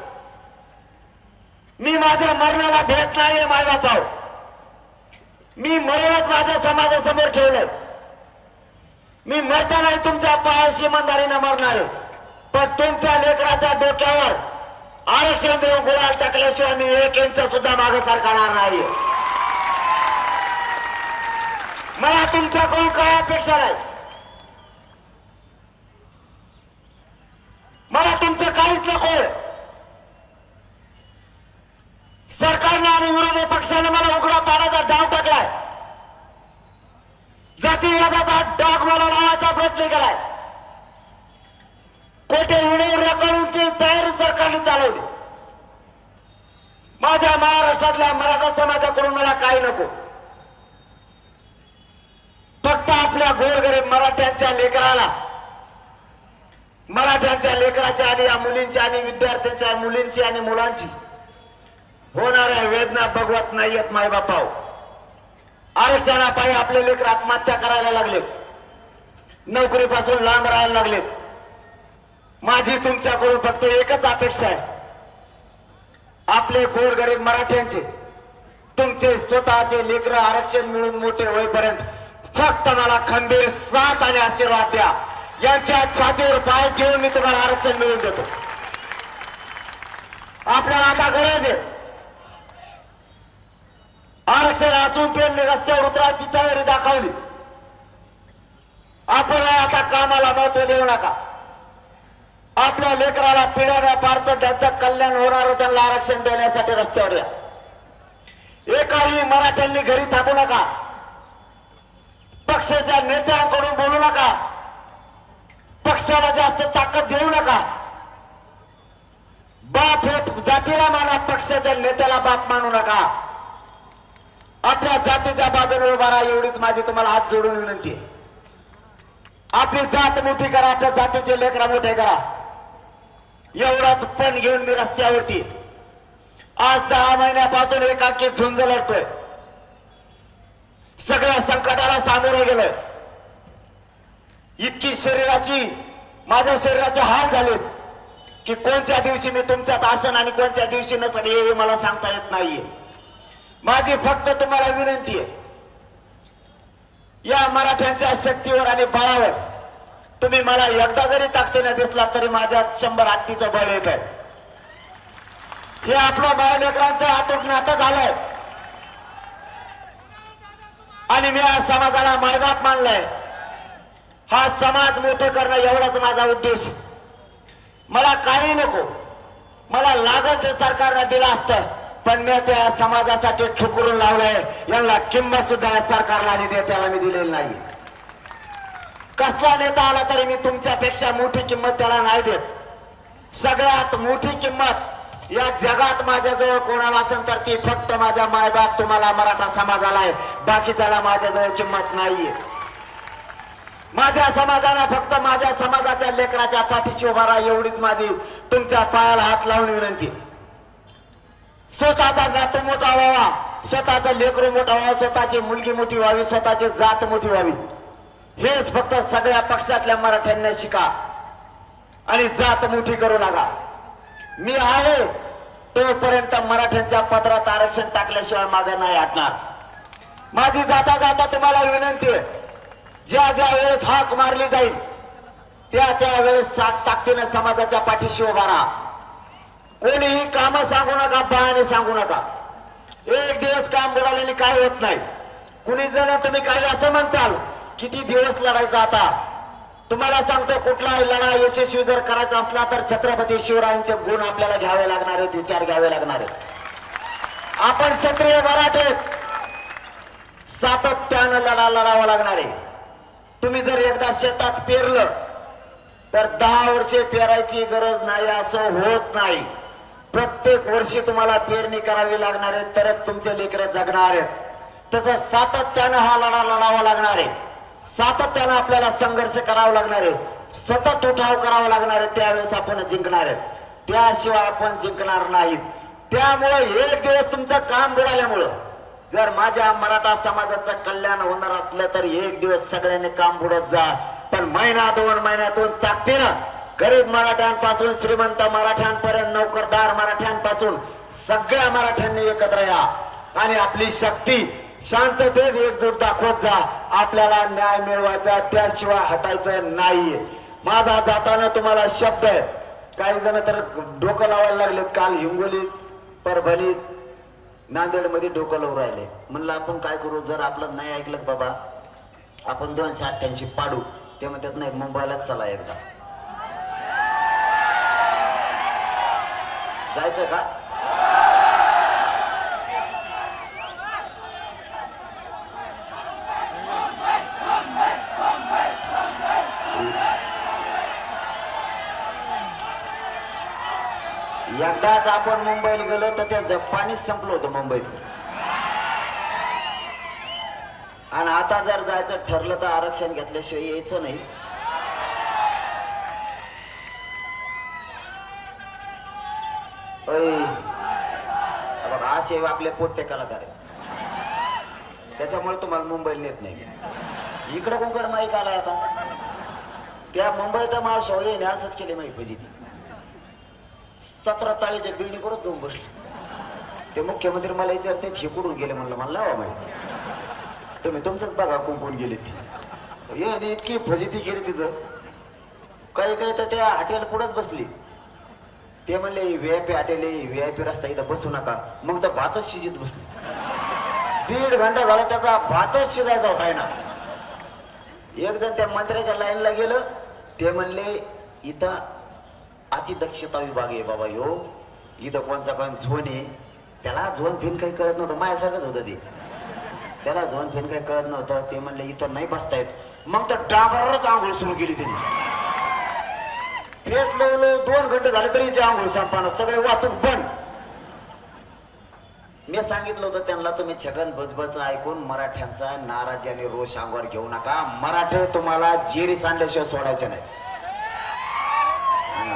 मी माझ्या मरणाला भेट नाहीये मायबापाव, मी मरणच माझ्या समाजासमोर ठेवलंय. मी मरतानाही तुमच्या पायाशी इमानदारीनं मरणार आहे, पण तुमच्या लेकराच्या डोक्यावर आरक्षण देऊन गुलाल टाकल्याशिवाय मी 1 इंच सुद्धा मागे सरकणार नाही. मला तुमच्याकडून काय अपेक्षा नाही, मला तुमचं काहीच नकोय. सरकारने आणि विरोधी पक्षाने मला उघडा पाण्याचा डाव टाकलाय, जातीवादाचा डाग मला लावायचा प्रयत्न केलाय. कोठे व्हिडिओ रेकॉर्डिंगची तयारी सरकारने चालवली. माझ्या महाराष्ट्रातल्या मराठा समाजाकडून मला काही नको, फक्त आपल्या गोरगरीब मराठ्यांच्या लेकराला, मराठ्यांच्या लेकराच्या आणि या मुलींची आणि विद्यार्थ्यांच्या मुलींची आणि मुलांची होणाऱ्या वेदना बघवत नाहीयेत मायबापाव. आरक्षणापायी आपले लेकर आत्महत्या करायला लागलेत, नोकरीपासून लांब राहायला लागलेत. माझी तुमच्याकडून फक्त एकच अपेक्षा आहे, आपले गोरगरीब मराठ्यांचे तुमचे स्वतःचे लेकर आरक्षण मिळून मोठे होईपर्यंत फक्त मला खंबीर साथ आणि आशीर्वाद द्या. यांच्या छातीवर पाय घेऊन मी तुम्हाला आरक्षण मिळवून देतो. आपल्याला आता गरज आहे, आरक्षण असून त्यांनी रस्त्यावर उतरायची तयारी दाखवली. आपण आता कामाला महत्व देऊ नका. आपल्या लेकराला पिढ्याने पारचं त्याचं कल्याण होणार, त्यांना आरक्षण देण्यासाठी रस्त्यावर या. एकाही मराठ्यांनी घरी थांबू नका, पक्षाच्या नेत्यांकडून बोलू नका, पक्षाला जास्त ताकद देऊ नका. बाप हे जातीला माना, पक्षाच्या नेत्याला बाप मानू नका. आपल्या जातीच्या बाजूने उभा राहा, एवढीच माझी तुम्हाला हात जोडून विनंती आहे. आपली जात मोठी करा, आपल्या जातीचे लेकरा मोठे करा. एवढाच पण घेऊन मी रस्त्यावरती आज 10 महिन्यापासून एकाकी झुंज लढतोय. सगळ्या संकटाला सामोरे गेलोय. इतकी माझ्या शरीराचे हाल झालेत की कोणत्या दिवशी मी तुमच्यात आसन आणि कोणत्या दिवशी नसेल हे मला सांगता येत नाहीये. माझी फक्त तुम्हाला विनंती आहे, या मराठ्यांच्या शक्तीवर आणि बळावर तुम्ही मला एकदा जरी ताकदीने दिसला तरी माझ्यात 100 हत्तीचं बळ येत आहे. हे आपलं बाळ लेकरांचं हातून नातं झालंय आणि मी या समाजाला मायबाप मानलाय. हा समाज मोठं करणं एवढाच माझा उद्देश. मला काही नको, मला लागल ते सरकारनं दिलं असतं, पण मी त्या समाजासाठी ठुकरून लावलंय. यांना किंमत सुद्धा या सरकारला आणि नेत्याला मी दिलेली नाही. कसला नेता आला तरी मी तुमच्यापेक्षा मोठी किंमत त्याला नाही देत. सगळ्यात मोठी किंमत या जगात माझ्याजवळ कोणाला असेल तर ती फक्त माझ्या मायबाप तुम्हाला मराठा समाजाला आहे. बाकीच्याला माझ्याजवळ किंमत नाहीये. माझ्या समाजाला फक्त माझ्या समाजाच्या लेकराच्या पाठीशी उभा राहा, एवढीच माझी तुमच्या पायाला हात लावून विनंती. स्वतःचा नातू मोठा व्हावा, स्वतःचा लेकरू मोठा व्हावा, स्वतःची मुलगी मोठी व्हावी, स्वतःची जात मोठी व्हावी, हेच फक्त सगळ्या पक्षातल्या मराठ्यांना शिका आणि जात मोठी करू लागा. मी आहे तोपर्यंत मराठ्यांच्या पदरात आरक्षण टाकल्याशिवाय मागे नाही हटणार. माझी जाता जाता तुम्हाला विनंती आहे, ज्या ज्या वेळेस हाक मारली जाईल त्या वेळेस ताकदीने समाजाच्या पाठीशी उभा राहा. कोणीही काम सांगू नका, बहाणे सांगू नका. एक दिवस काम बुडाल्याने काय होत नाही. कुणी जण तुम्ही काही असं म्हणताल, किती दिवस लढायचा आता. तुम्हाला सांगतो, कुठलाही लढा यशस्वी जर करायचा असला तर छत्रपती शिवरायांचे गुण आपल्याला घ्यावे लागणार आहेत, विचार घ्यावे लागणार आहेत. आपण क्षत्रिय मराठे सातत्यानं लढावं लागणार आहे. तुम्ही जर एकदा शेतात पेरलं तर 10 वर्षे पेरायची गरज नाही असं होत नाही. प्रत्येक वर्षी तुम्हाला पेरणी करावी लागणार आहे तरच तुमचे लेकरं जगणार आहेत. तसं सातत्यानं हा लढा लढावा लागणार आहे. सातत्यानं आपल्याला संघर्ष करावा लागणार आहे. सतत उठाव करावा लागणार आहे. त्यावेळेस आपण जिंकणार आहेत. त्याशिवाय आपण जिंकणार नाहीत. त्यामुळे एक दिवस तुमचं काम बुडाल्यामुळं जर माझ्या मराठा समाजाचं कल्याण होणार असलं तर एक दिवस सगळ्यांनी काम बुडत जा. पण महिना 2 महिन्यातून ताकदीनं गरीब मराठ्यांपासून श्रीमंत मराठ्यांपर्यंत नोकरदार मराठ्यांपासून सगळ्या मराठ्यांनी एकत्र या आणि आपली शक्ती शांततेत एकजूट दाखवत जा. आपल्याला न्याय मिळवायचा, त्याशिवाय हटायचं नाहीये. माझा जाताना तुम्हाला शब्द आहे. काही जण तर डोकं लावायला लागलेत. काल हिंगोलीत, परभणीत, नांदेडमध्ये डोकं लावून राहिले. म्हणलं आपण काय करू, जर आपलं नाही ऐकलं बाबा आपण 288 पाडू. ते म्हणतात नाही मुंबईलाच चला एकदा. जायचं का? एकदाच आपण मुंबईला गेलो तर त्या पाणीच संपलं होतं मुंबईत. आणि आता जर जायचं ठरलं तर आरक्षण घेतल्याशिवाय यायचं नाही. बघा असे आपले पोट्टे कलाकार आहेत. त्याच्यामुळे तुम्हाला मुंबईला नेत नाही. इकडं कोणकडे माईक आला आता. त्या मुंबईत मावशा येणे असंच केले माई फजिती. 17 ताळीच्या बिल्डिंगवरच जाऊन बसले. ते मुख्यमंत्री मला विचारते हे कुठून गेले. म्हणलं मला लावा माहिती. तुम्ही तुमचंच बघा कोण कोण गेले ते. याने इतकी फजिती केली तिथं. काही काही तर त्या हॉटेल पुढेच बसली. ते म्हणले VIP हॉटेल VIP रस्ता इथं बसू नका. मग तर भातच शिजत बसली. 1.5 घंटा झाला त्याचा भातच शिजायचा व्हायना. एक जण त्या मंत्र्याच्या लाईनला गेलं. ते म्हणले इथं अतिदक्षता विभाग आहे बाबा. यो इथं कोणचा कोण झोन आहे. त्याला झोन फिन काही कळत नव्हतं. माझ्यासारखंच होतं ते. त्याला झोन फिन काही कळत नव्हतं. ते म्हणले इथं नाही बसता येत. मग तर डांबरच आंघोळ सुरू केली त्यांनी. फेस लावलं 2 घंटे झाले तरी आंघोळ संपणार. सगळे वाहतूक बंद. मी सांगितलं होतं त्यांना तुम्ही छगन भुजबळचं ऐकून मराठ्यांचा नाराजी आणि रोष अंगावर घेऊ नका. मराठे तुम्हाला जेरी सांडल्याशिवाय सोडायचे नाही.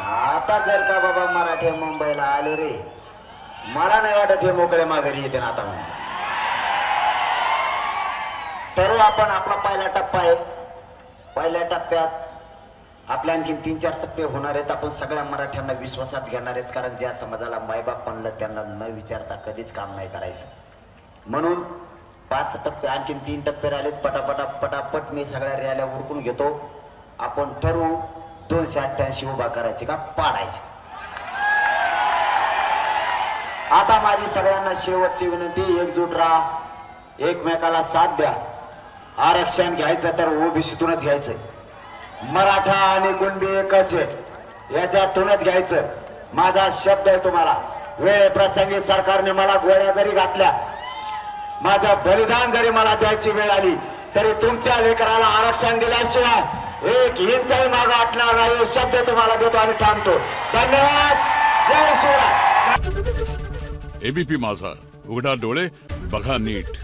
आता जर का बाबा मराठे मुंबईला आले रे, मला नाही वाटत हे मोकळे माघारी येते ना आता म्हणून. ठरवू आपण. आपला पहिला टप्पा आहे. पहिल्या टप्प्यात आपल्या आणखी 3-4 टप्पे होणार आहेत. आपण सगळ्या मराठ्यांना विश्वासात घेणार आहेत. कारण ज्या समाजाला मायबाप म्हणलं त्यांना न विचारता कधीच काम नाही करायचं. म्हणून 5 टप्पे आणखी 3 टप्पे राहिलेत. पटापट मी सगळ्या रॅल्या उरकून घेतो. आपण ठरवू 288 उभा करायचे का पाडायचे. आता माझी सगळ्यांना शेवटची विनंती, एकजूट राहा, एकमेकाला साथ द्या. आरक्षण घ्यायचं तर ओबीसीतूनच घ्यायचं. मराठा आणि कुणबी एकच आहे, याच्यातूनच घ्यायचं. माझा शब्द आहे तुम्हाला. वेळे प्रसंगी सरकारने मला गोळ्या जरी घातल्या, माझं बलिदान जरी मला द्यायची वेळ आली, तरी तुमच्या लेकराला आरक्षण दिल्याशिवाय 1 इंचही मागं हटणार नाही. शब्द तुम्हाला देतो आणि थांबतो. धन्यवाद. जय शिवराय. ABP माझा, उघडा डोळे बघा नीट.